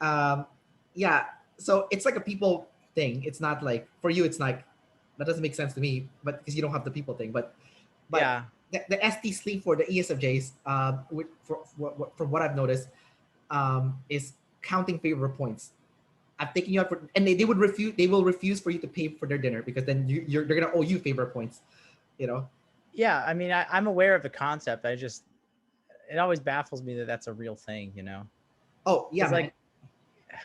um, yeah, so it's like a people thing. It's not like for you. It's like that doesn't make sense to me, but because you don't have the people thing. But Yeah. the ST sleep for the ESFJs, from what I've noticed, is counting favor points. I'm taking you out for, and they would refuse. They will refuse for you to pay for their dinner because then they're gonna owe you favor points. You know. Yeah. I mean, I'm aware of the concept. It always baffles me that that's a real thing, you know? Oh yeah, Because man. like,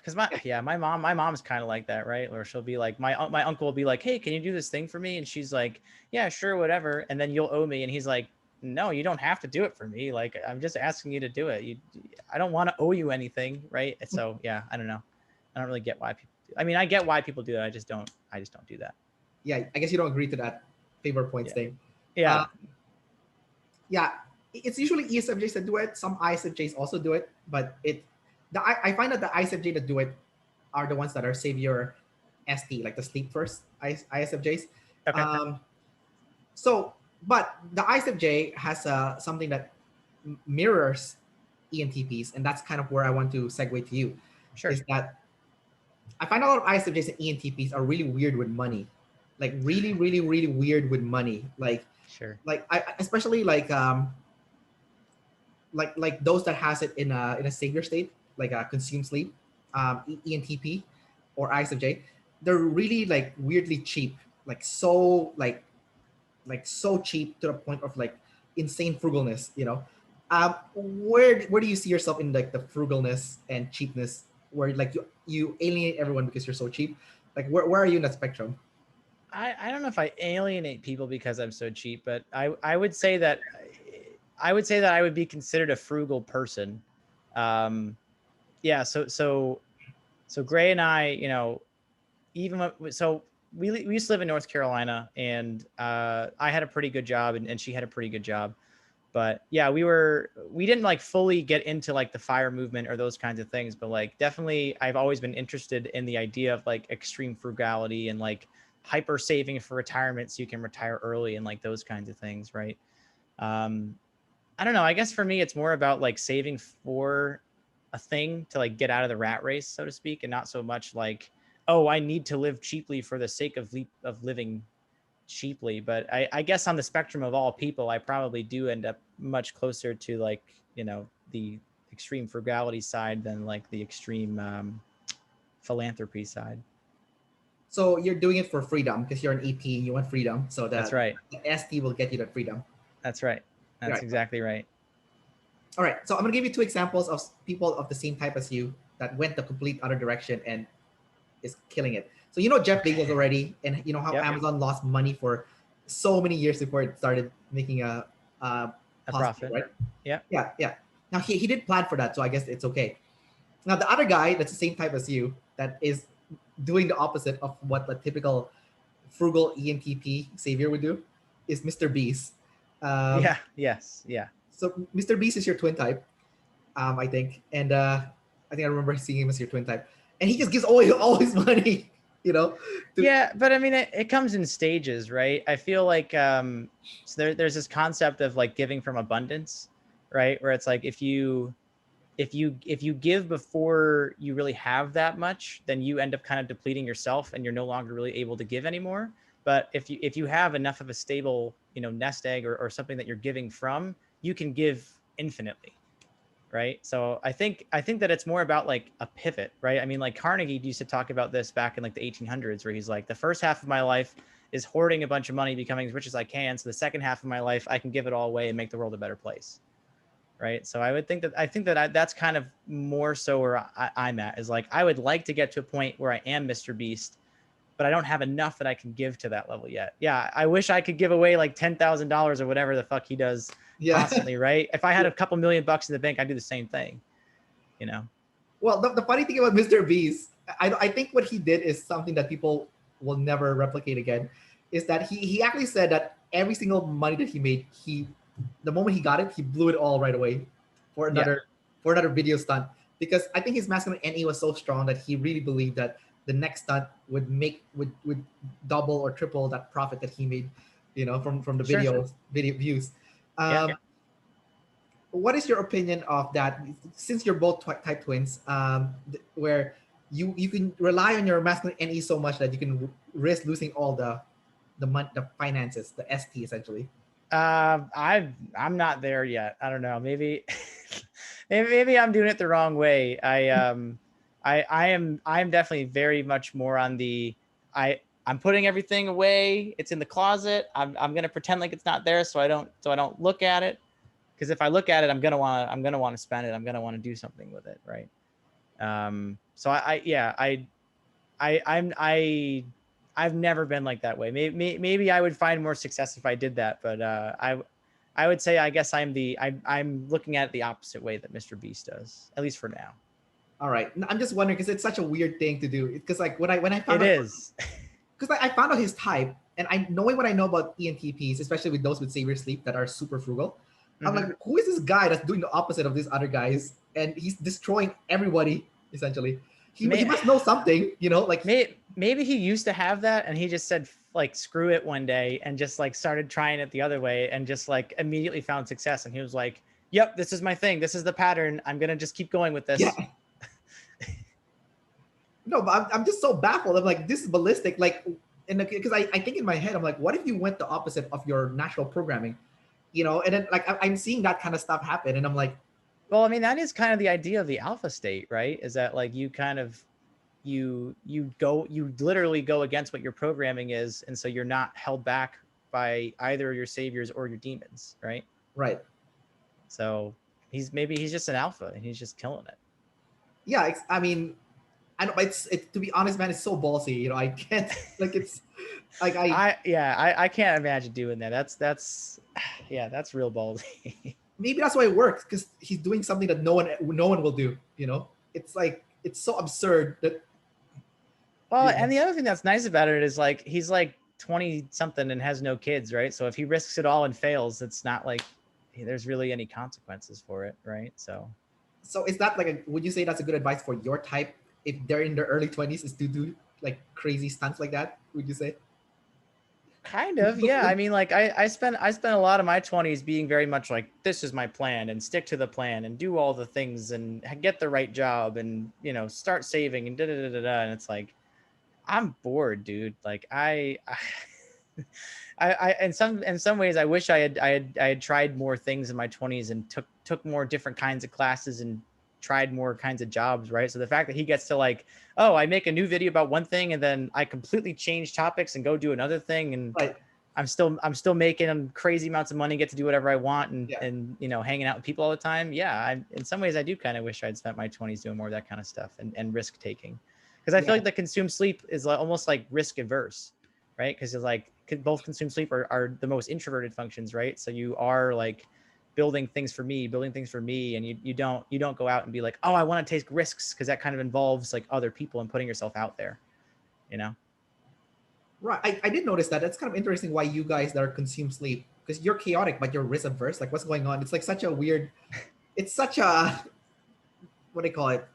because my mom's kind of like that, right? Or she'll be like, my uncle will be like, hey, can you do this thing for me? And she's like, yeah, sure, whatever. And then you'll owe me, and he's like, no, you don't have to do it for me. Like, I'm just asking you to do it. I don't want to owe you anything, right? So yeah, I don't know. I don't really get why people do. I mean, I get why people do it. I just don't do that. Yeah, I guess you don't agree to that favor points Yeah. thing. Uh, Yeah. yeah, it's usually ESFJs that do it. Some ISFJs also do it, but I find that the ISFJ that do it are the ones that are savior ST, like the sleep first ISFJs. Okay. Um, so, but the ISFJ has something that mirrors ENTPs, and that's kind of where I want to segue to you. Sure. Is that I find a lot of ISFJs and ENTPs are really weird with money, like really, really, really weird with money. Sure. Especially like those that has it in a savior state, like consume sleep, ENTP or ISFJ, they're really like weirdly cheap, like so cheap to the point of like insane frugalness. Where do you see yourself in like the frugalness and cheapness, where like you alienate everyone because you're so cheap? Like where are you in that spectrum? I don't know if I alienate people because I'm so cheap, but I would say that I would be considered a frugal person. Yeah. So Gray and I, you know, we used to live in North Carolina, and I had a pretty good job, and she had a pretty good job. But yeah, we didn't like fully get into like the fire movement or those kinds of things, but like definitely I've always been interested in the idea of like extreme frugality and like hyper saving for retirement so you can retire early and like those kinds of things, right? Um, I don't know. I guess for me, it's more about like saving for a thing to like get out of the rat race, so to speak, and not so much like, oh, I need to live cheaply for the sake of living cheaply. But I guess on the spectrum of all people, I probably do end up much closer to like, you know, the extreme frugality side than like the extreme philanthropy side. So you're doing it for freedom because you're an EP, you want freedom, so That's that right. the ST will get you that freedom. That's right. That's Right. exactly right. All right. So I'm gonna give you two examples of people of the same type as you. that went the complete other direction and is killing it. So you know Jeff Bezos already, and you know how Yep. Amazon lost money for so many years before it started making a A positive, profit. right? Yep. Yeah, yeah. Now he did plan for that, so I guess it's okay. Now the other guy that's the same type as you that is doing the opposite of what the typical frugal ENTP savior would do is Mr. Beast. Um, Yeah. Yes. Yeah. so Mr. Beast is your twin type, I think, and I think I remember seeing him as your twin type, and he just gives all his money, you know. To, Yeah, but I mean, it comes in stages, right? I feel like so there's this concept of like giving from abundance, right? Where it's like if you give before you really have that much, then you end up kind of depleting yourself, and you're no longer really able to give anymore. But if you have enough of a stable, nest egg or something that you're giving from, you can give infinitely, right? So I think that it's more about like a pivot, right? I mean, like Carnegie used to talk about this back in like the 1800s, where he's like, the first half of my life is hoarding a bunch of money, becoming as rich as I can. So the second half of my life, I can give it all away and make the world a better place, right? So that's kind of more so where I'm at, is like, I would like to get to a point where I am Mr. Beast, but I don't have enough that I can give to that level yet. Yeah, I wish I could give away like $10,000 or whatever the fuck he does yeah. constantly, right? If I had a couple $1,000,000 in the bank, I'd do the same thing, you know? Well, the funny thing about Mr. Beast, I think what he did is something that people will never replicate again. Is that he actually said that every single money that he made, the moment he got it, he blew it all right away for Yeah, another video stunt. Because I think his masculine NE was so strong that he really believed that the next stunt would double or triple that profit that he made, from the sure. video views. Yeah. What is your opinion of that? Since you're both type twins, where you can rely on your masculine NE so much that you can risk losing all the finances, the ST essentially. I'm not there yet. I don't know. Maybe, maybe I'm doing it the wrong way. I'm definitely very much more on the, I'm putting everything away. It's in the closet. I'm going to pretend like it's not there. So I don't look at it. Cause if I look at it, I'm going to want to spend it. I'm going to want to do something with it. Right. So I've never been like that way. Maybe I would find more success if I did that, but I would say, I guess I'm looking at it the opposite way that Mr. Beast does, at least for now. All right, I'm just wondering because it's such a weird thing to do. Because like when I found It out, is. because I found out his type, and I knowing what I know about ENTPs, especially with those with savior sleep that are super frugal. I'm Mhm. like, who is this guy that's doing the opposite of these other guys, and he's destroying everybody essentially. He May, must know something, like maybe he used to have that, and he just said like screw it one day and just like started trying it the other way and just like immediately found success. And he was like, "Yep, this is my thing. This is the pattern. I'm gonna just keep going with yeah. this." No, but I'm just so baffled. I'm like, this is ballistic. Like, because I think in my head, I'm like, what if you went the opposite of your natural programming? And then like I'm seeing that kind of stuff happen, and I'm like, Well, I mean, that is kind of the idea of the alpha state, right? Is that like you kind of you literally go against what your programming is, and so you're not held back by either your saviors or your demons, right? right, So maybe he's just an alpha and he's just killing it. yeah. I mean, I don't. It's to be honest, man, it's so ballsy. I can't like it's like I can't imagine doing that. That's yeah, that's real ballsy. maybe that's why it works because he's doing something that no one will do. It's like it's so absurd that Well, you and know. the other thing that's nice about it is like he's like 20 something and has no kids, right? So if he risks it all and fails, it's not like there's really any consequences for it, right? So is that like would you say that's a good advice for your type if they're in their early 20s is to do like crazy stunts like that? Would you say? kind of, yeah. I mean, like I spent a lot of my 20s being very much like, this is my plan and stick to the plan and do all the things and get the right job and start saving and da da da da da. And it's like, I'm bored, dude. Like in some ways I wish I had tried more things in my 20s and took more different kinds of classes and tried more kinds of jobs, right? So the fact that he gets to like, oh, I make a new video about one thing and then I completely change topics and go do another thing, and Right. I'm still making crazy amounts of money, get to do whatever I want, Yeah. and you know, hanging out with people all the time. Yeah, in some ways I do kind of wish I'd spent my 20s doing more of that kind of stuff and risk taking, because I feel Yeah. like the consume sleep is like, almost like risk averse, right? Because it's like both consume sleep are the most introverted functions, right? So you are like building things for me, and you don't go out and be like, oh, I want to take risks, because that kind of involves like other people and putting yourself out there, you know. Right. I did notice that. That's kind of interesting why you guys that are consume sleep, because you're chaotic, but you're risk averse. Like, what's going on? It's like such a weird, it's such a, what do you call it?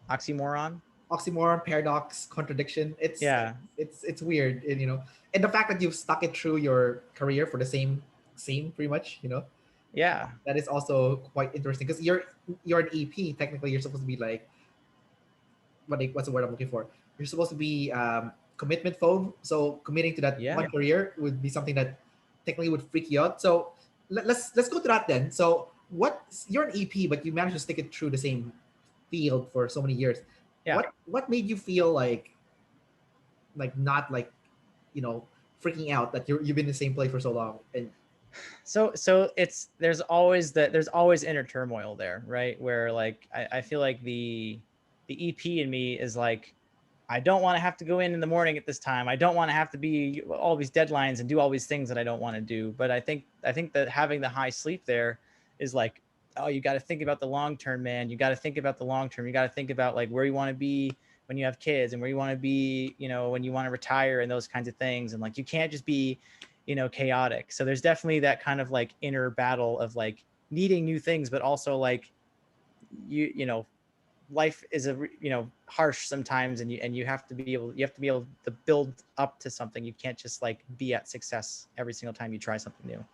Oxymoron. Oxymoron, paradox, contradiction. Yeah. It's weird. And, and the fact that you've stuck it through your career for the same pretty much, Yeah. that is also quite interesting, because you're an EP. Technically, you're supposed to be like, what's the word I'm looking for? You're supposed to be commitment phobe. So committing to that Yeah. one career would be something that technically would freak you out. So let's go to that then. So you're an EP, but you managed to stick it through the same field for so many years. Yeah. What made you feel like not like, you know freaking out that you've been in the same place for so long? And So there's always inner turmoil there, right? Where like I feel like the EP in me is like, I don't want to have to go in the morning at this time. I don't want to have to be all these deadlines and do all these things that I don't want to do. But I think that having the high sleep there is like, oh, you got to think about the long term, man. You got to think about the long term. You got to think about like where you want to be when you have kids, and where you want to be, when you want to retire, and those kinds of things. And like, you can't just be, chaotic. So there's definitely that kind of like inner battle of like needing new things, but also like life is harsh sometimes, and you have to be able to build up to something. You can't just like be at success every single time you try something new.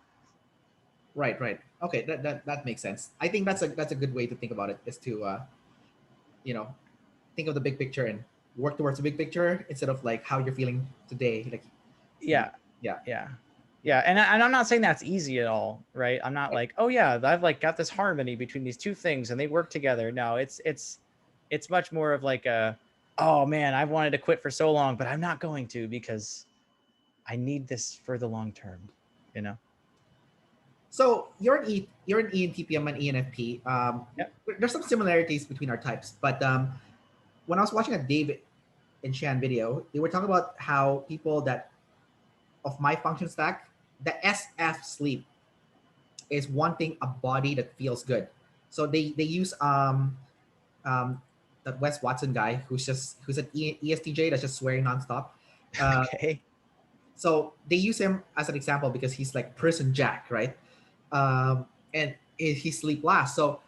right. Okay, that makes sense. I think that's a good way to think about it, is to you know think of the big picture and work towards the big picture instead of like how you're feeling today. Like, Yeah. yeah, Yeah. yeah, Yeah. And I'm not saying that's easy at all, right? I'm not right. like, oh yeah, I've like got this harmony between these two things and they work together. No, it's much more of like oh man, I've wanted to quit for so long, but I'm not going to, because I need this for the long term, you know? So you're an ENTP, I'm an ENFP. Yeah. There's some similarities between our types, but when I was watching a David and Shan video, they were talking about how people that of my function stack, the SF sleep is wanting a body that feels good. So they use um that Wes Watson guy who's an ESTJ that's just swearing nonstop. Uh, Okay. so they use him as an example because he's like person Jack, right? And he sleep last. So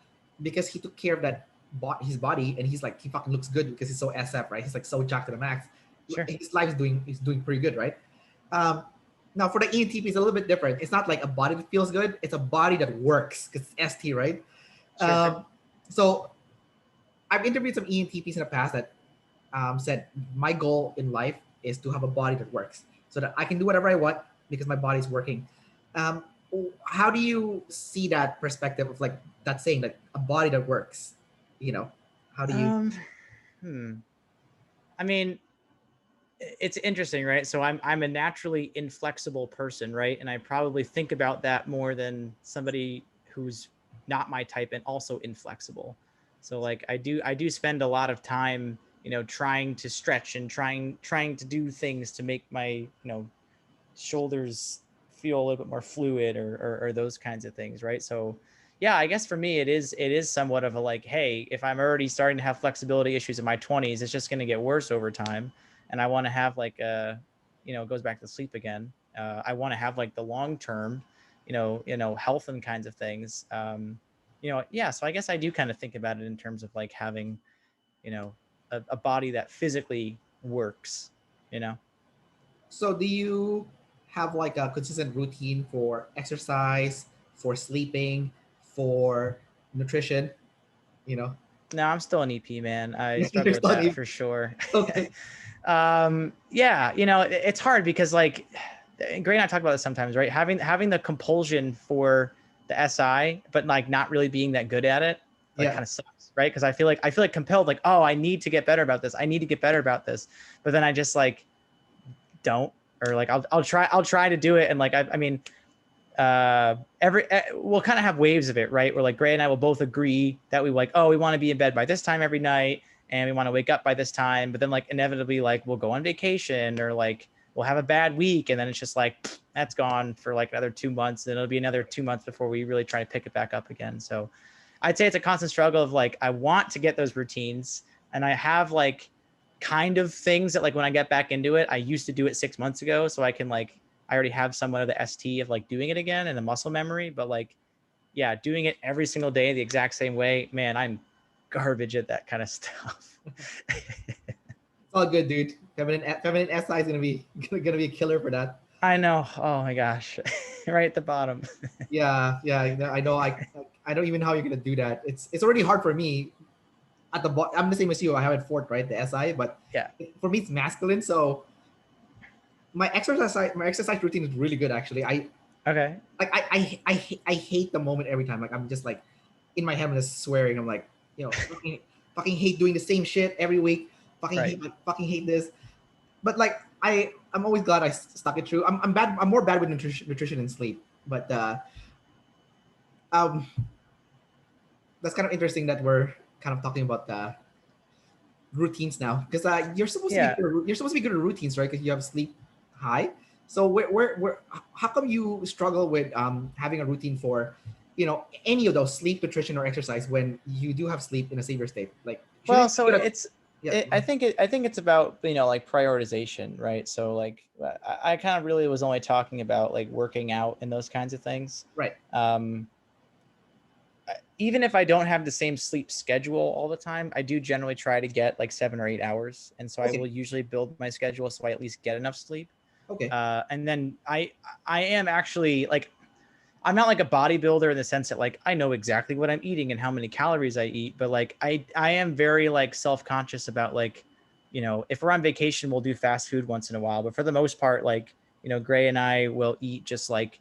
because he took care of his body, and he's like, he fucking looks good because he's so SF, right? He's like so jacked to the max. Sure. His life is doing pretty good, right? Um, Now for the ENTP, it's a little bit different. It's not like a body that feels good; it's a body that works because it's ST, right? Sure. So I've interviewed some ENTPs in the past that said my goal in life is to have a body that works, so that I can do whatever I want because my body's working. Um, how do you see that perspective of like that saying, like a body that works? How do you? Um, I mean, it's interesting, right? So I'm a naturally inflexible person, right? And I probably think about that more than somebody who's not my type and also inflexible. So like I do spend a lot of time, trying to stretch and trying to do things to make my, shoulders feel a little bit more fluid, or those kinds of things, right? So yeah, I guess for me it is somewhat of a like, hey, if I'm already starting to have flexibility issues in my 20s, it's just going to get worse over time. And I want to have like it goes back to sleep again. I want to have like the long term, health and kinds of things. Yeah. So I guess I do kind of think about it in terms of like having, you know, a body that physically works. You know. So do you have like a consistent routine for exercise, for sleeping, for nutrition? You know, No, I'm still an EP, man. I struggle you're with still that an for sure. okay. Yeah, it's hard because like Gray and I talk about this sometimes, right? Having the compulsion for the SI, but like not really being that good at it, like Yeah. kind of sucks, right? Because I feel like compelled, like, oh, I need to get better about this. I need to get better about this. But then I just like don't, or like I'll try to do it. And like, I mean, we'll kind of have waves of it, right? Where like Gray and I will both agree that we like, oh, we want to be in bed by this time every night, and we want to wake up by this time. But then like inevitably, like we'll go on vacation, or like we'll have a bad week, and then it's just like that's gone for like another 2 months, and it'll be another 2 months before we really try to pick it back up again. So I'd say it's a constant struggle of like, I want to get those routines, and I have like kind of things that like when I get back into it, I used to do it 6 months ago, so I can like, I already have somewhat of the ST of like doing it again and the muscle memory. But like, yeah, doing it every single day the exact same way, man, I'm garbage at that kind of stuff. It's all good, dude. Feminine SI is gonna be a killer for that. I know. Oh my gosh. Right at the bottom. Yeah, I know. I don't even know how you're gonna do that. It's already hard for me. At the bottom, I'm the same as you. I have it fourth, right, the SI, but Yeah. for me it's masculine. So my exercise routine is really good actually. Okay. Like I hate the moment every time. Like I'm just like in my head, I'm just swearing. I'm like, fucking hate doing the same shit every week. Right. Fucking hate this. But like I'm always glad I stuck it through. I'm bad. I'm more bad with nutrition and sleep. But um, that's kind of interesting that we're kind of talking about the routines now, because you're supposed to be Yeah. good at routines, right? Because you have sleep high. So how come you struggle with having a routine for, any of those, sleep, nutrition, or exercise, when you do have sleep in a savior state? Like, Well, shouldn't so you get yeah, I think it's about, like prioritization, right? So like I kind of really was only talking about like working out and those kinds of things. right. Even if I don't have the same sleep schedule all the time, I do generally try to get like 7 or 8 hours. And so I Okay. will usually build my schedule so I at least get enough sleep. Okay. And then I am actually like, I'm not like a bodybuilder in the sense that like I know exactly what I'm eating and how many calories I eat, but like I am very like self-conscious about like, if we're on vacation, we'll do fast food once in a while, but for the most part, like, Gray and I will eat just like,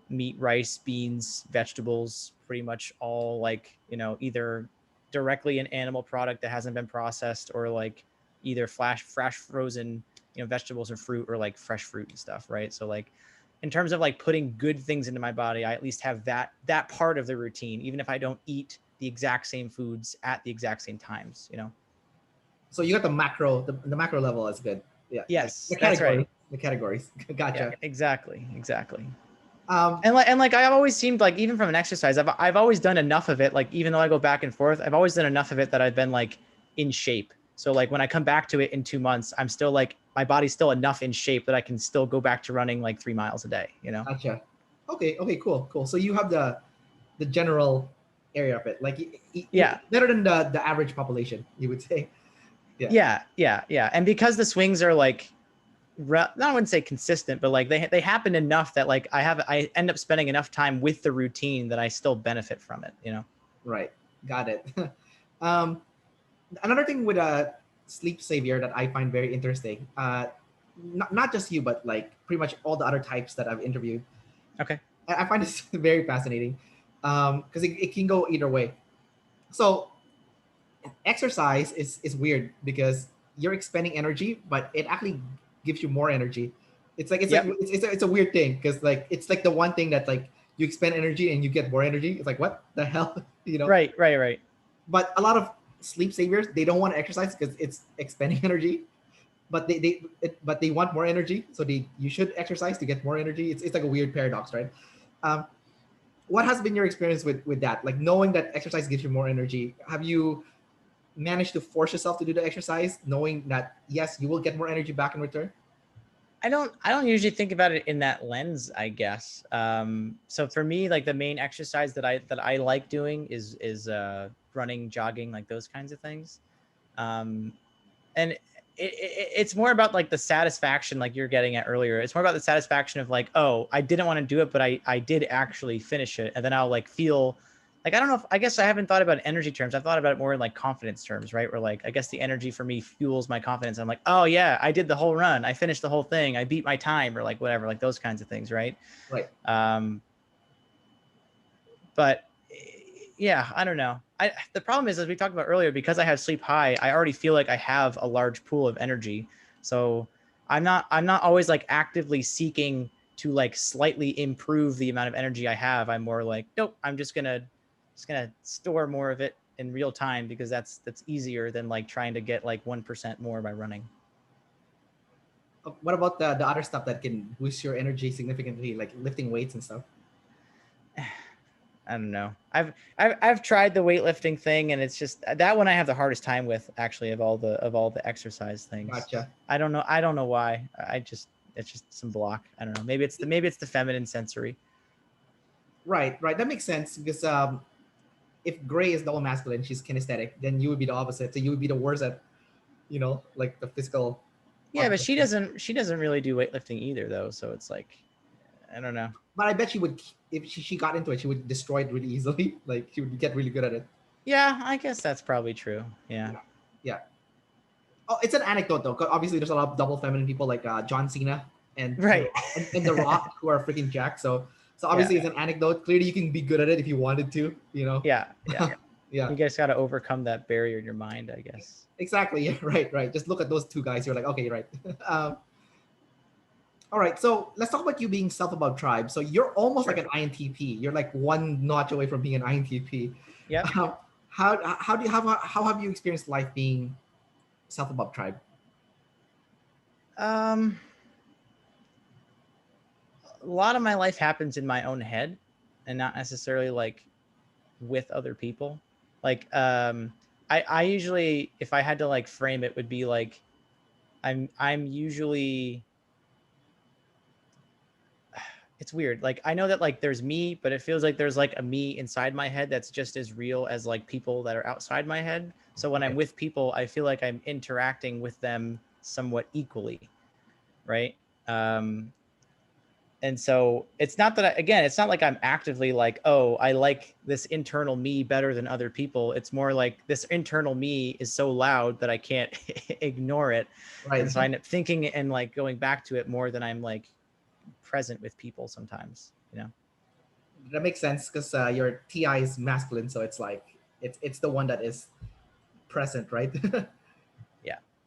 meat, rice, beans, vegetables, pretty much all like, either directly an animal product that hasn't been processed, or like either fresh frozen, vegetables or fruit, or like fresh fruit and stuff. Right. So like, in terms of like putting good things into my body, I at least have that part of the routine, even if I don't eat the exact same foods at the exact same times. So you got the macro level is good. Yeah. Yes, The that's category. right. The categories. Yeah, Gotcha. exactly. Um, And like I've always seemed like, even from an exercise, I've always done enough of it. Like even though I go back and forth, I've always done enough of it that I've been like in shape. So like when I come back to it in 2 months, I'm still like, my body's still enough in shape that I can still go back to running like 3 miles a day. gotcha. Okay. Okay. Cool. Cool. So you have the general area of it. Like you're Yeah. better than the average population, you would say. Yeah. Yeah. And because the swings are like, I wouldn't say consistent, but like they happen enough that like I end up spending enough time with the routine that I still benefit from it. Right. Got it. um, Another thing with a sleep savior that I find very interesting, not just you, but like pretty much all the other types that I've interviewed, Okay. I find this very fascinating, because it can go either way. So exercise is weird because you're expending energy, but it actually gives you more energy. Yep. It's a weird thing, because like it's like the one thing that like you expend energy and you get more energy. It's like, what the hell, you know? Right. But a lot of sleep saviors, they don't want to exercise because it's expending energy, but but they want more energy, so you should exercise to get more energy. It's like a weird paradox, right? Um, what has been your experience with that? Like knowing that exercise gives you more energy, have you managed to force yourself to do the exercise, knowing that yes, you will get more energy back in return? I don't usually think about it in that lens, I guess. So for me, like the main exercise that I like doing is running, jogging, like those kinds of things. Um, and it's more about like the satisfaction, like you're getting at earlier. It's more about the satisfaction of like, oh, I didn't want to do it, but I did actually finish it, and then I'll like feel like, I don't know if, I guess I haven't thought about it in energy terms. I've thought about it more in like confidence terms, right? Where like, I guess the energy for me fuels my confidence. I'm like, oh yeah, I did the whole run, I finished the whole thing, I beat my time, or like whatever, like those kinds of things, right? Right. Um, but yeah, I don't know. The problem is, as we talked about earlier, because I have sleep high, I already feel like I have a large pool of energy. So I'm not always like actively seeking to like slightly improve the amount of energy I have. I'm more like, nope, I'm just gonna store more of it in real time because that's easier than like trying to get like 1% more by running. What about the other stuff that can boost your energy significantly, like lifting weights and stuff? I don't know. I've tried the weightlifting thing, and it's just that one I have the hardest time with, actually, of all the exercise things. Gotcha. I don't know. I don't know why. It's just some block. I don't know. Maybe it's the feminine sensory. Right. That makes sense because if Gray is double masculine, she's kinesthetic, then you would be the opposite. So you would be the worst at, like the physical. Yeah, but she doesn't really do weightlifting either, though. So it's like, I don't know. But I bet she would, if she got into it, she would destroy it really easily. Like she would get really good at it. Yeah, I guess that's probably true. Yeah. Yeah. Oh, it's an anecdote though. 'Cause obviously, there's a lot of double feminine people like John Cena and Right. and The Rock who are freaking jacked. So obviously, Yeah. it's an anecdote. Clearly, you can be good at it if you wanted to. Yeah. Yeah. You guys got to overcome that barrier in your mind, I guess. Exactly. Yeah. Right. Just look at those two guys. You're like, okay, right. All right. So let's talk about you being self-about tribe. So you're almost Sure. like an INTP. You're like one notch away from being an INTP. Yep. How have you experienced life being self-about tribe? A lot of my life happens in my own head and not necessarily like with other people. Like, I usually, if I had to like frame it, would be like, I'm usually, it's weird. Like, I know that like there's me, but it feels like there's like a me inside my head that's just as real as like people that are outside my head. So when I'm with people, I feel like I'm interacting with them somewhat equally. Right. And so it's not that it's not like I'm actively like, oh, I like this internal me better than other people. It's more like this internal me is so loud that I can't ignore it. Right. And so I end up thinking and like going back to it more than I'm like present with people sometimes, That makes sense because your TI is masculine, so it's like it's the one that is present, right?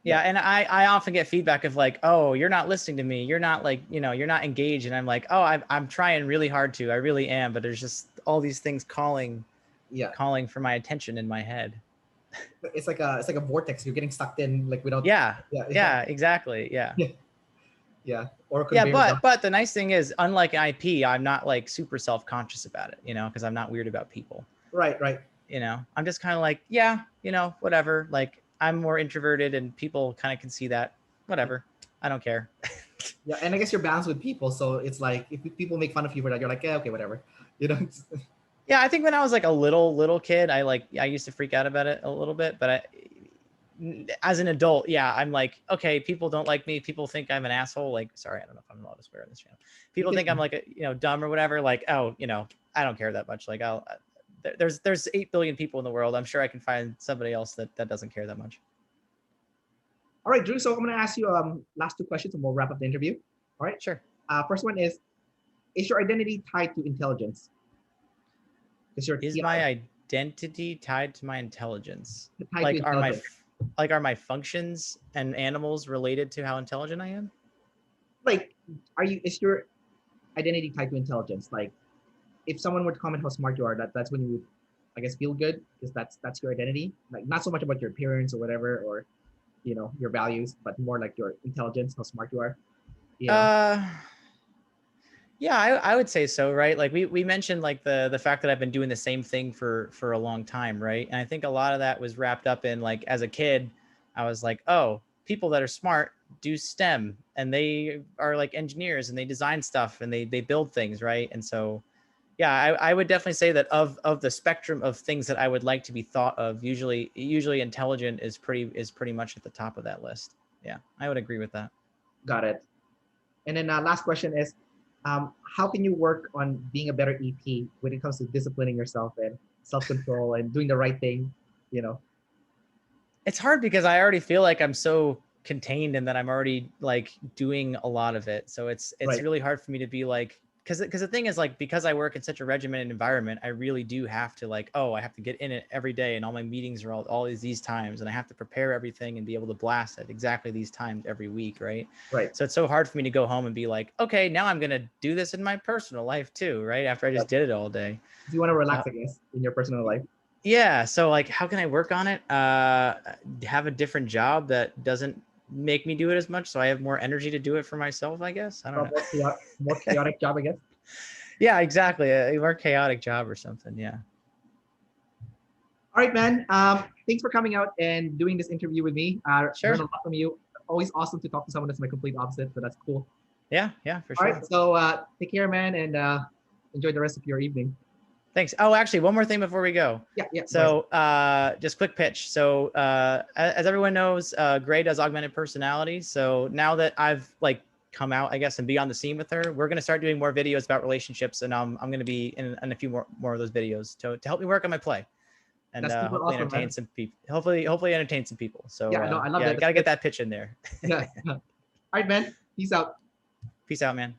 Yeah. And I often get feedback of like, oh, you're not listening to me. You're not like, you're not engaged. And I'm like, oh, I'm trying really hard to. I really am. But there's just all these things calling for my attention in my head. It's like a vortex. You're getting sucked in like without. Yeah, exactly. Yeah. Yeah. Or but the nice thing is, unlike IP, I'm not like super self-conscious about it, because I'm not weird about people. Right. I'm just kind of like, whatever. Like, I'm more introverted and people kind of can see that. Whatever. I don't care. Yeah, and I guess you're balanced with people, so it's like if people make fun of you for that, you're like, yeah, okay, whatever. Yeah, I think when I was like a little kid, I used to freak out about it a little bit, but as an adult, I'm like, okay, people don't like me. People think I'm an asshole. Like, sorry, I don't know if I'm allowed to swear on this channel. People think I'm like, dumb or whatever. Like, oh, I don't care that much. Like, there's 8 billion people in the world. I'm sure I can find somebody else that doesn't care that much. All right, Drew. So I'm going to ask you last 2 questions, and we'll wrap up the interview. All right. Sure. First one is your identity tied to intelligence? Is my identity tied to my intelligence? Like, are my functions and animals related to how intelligent I am? Like, is your identity tied to intelligence? Like, if someone were to comment how smart you are, that's when you would, I guess, feel good because that's your identity. Like, not so much about your appearance or whatever, or your values, but more like your intelligence, how smart you are. Yeah, I would say so, right? Like we mentioned like the fact that I've been doing the same thing for a long time, right? And I think a lot of that was wrapped up in like, as a kid, I was like, oh, people that are smart do STEM and they are like engineers and they design stuff and they build things, right? And so yeah, I would definitely say that of the spectrum of things that I would like to be thought of, usually intelligent is pretty much at the top of that list. Yeah, I would agree with that. Got it. And then last question is, how can you work on being a better EP when it comes to disciplining yourself and self-control and doing the right thing? It's hard because I already feel like I'm so contained and that I'm already like doing a lot of it. So it's right. really hard for me to be like, because the thing is like, because I work in such a regimented environment, I really do have to like, oh, I have to get in it every day, and all my meetings are all these times, and I have to prepare everything and be able to blast at exactly these times every week, right? Right. So it's so hard for me to go home and be like, okay, now I'm gonna do this in my personal life too, right? After I just did it all day. Do you want to relax, I guess, in your personal life? Yeah. So like, how can I work on it? Have a different job that doesn't make me do it as much, so I have more energy to do it for myself, I guess. I don't know. More chaotic job, I guess. Yeah, exactly. A more chaotic job or something. Yeah. All right, man. Thanks for coming out and doing this interview with me. Sure. Learned a lot from you. Always awesome to talk to someone that's my complete opposite, so that's cool. Yeah, for All sure. right, so take care, man, and enjoy the rest of your evening. Thanks. Oh, actually, one more thing before we go. Yeah. So just quick pitch. So as everyone knows, Gray does augmented personality. So now that I've like come out, I guess, and be on the scene with her, we're going to start doing more videos about relationships. And I'm going to be in a few more of those videos to help me work on my play. And hopefully awesome, entertain man. Some people. Hopefully entertain some people. So yeah, no, I love that. Gotta get that pitch in there. Yeah. All right, man. Peace out. Peace out, man.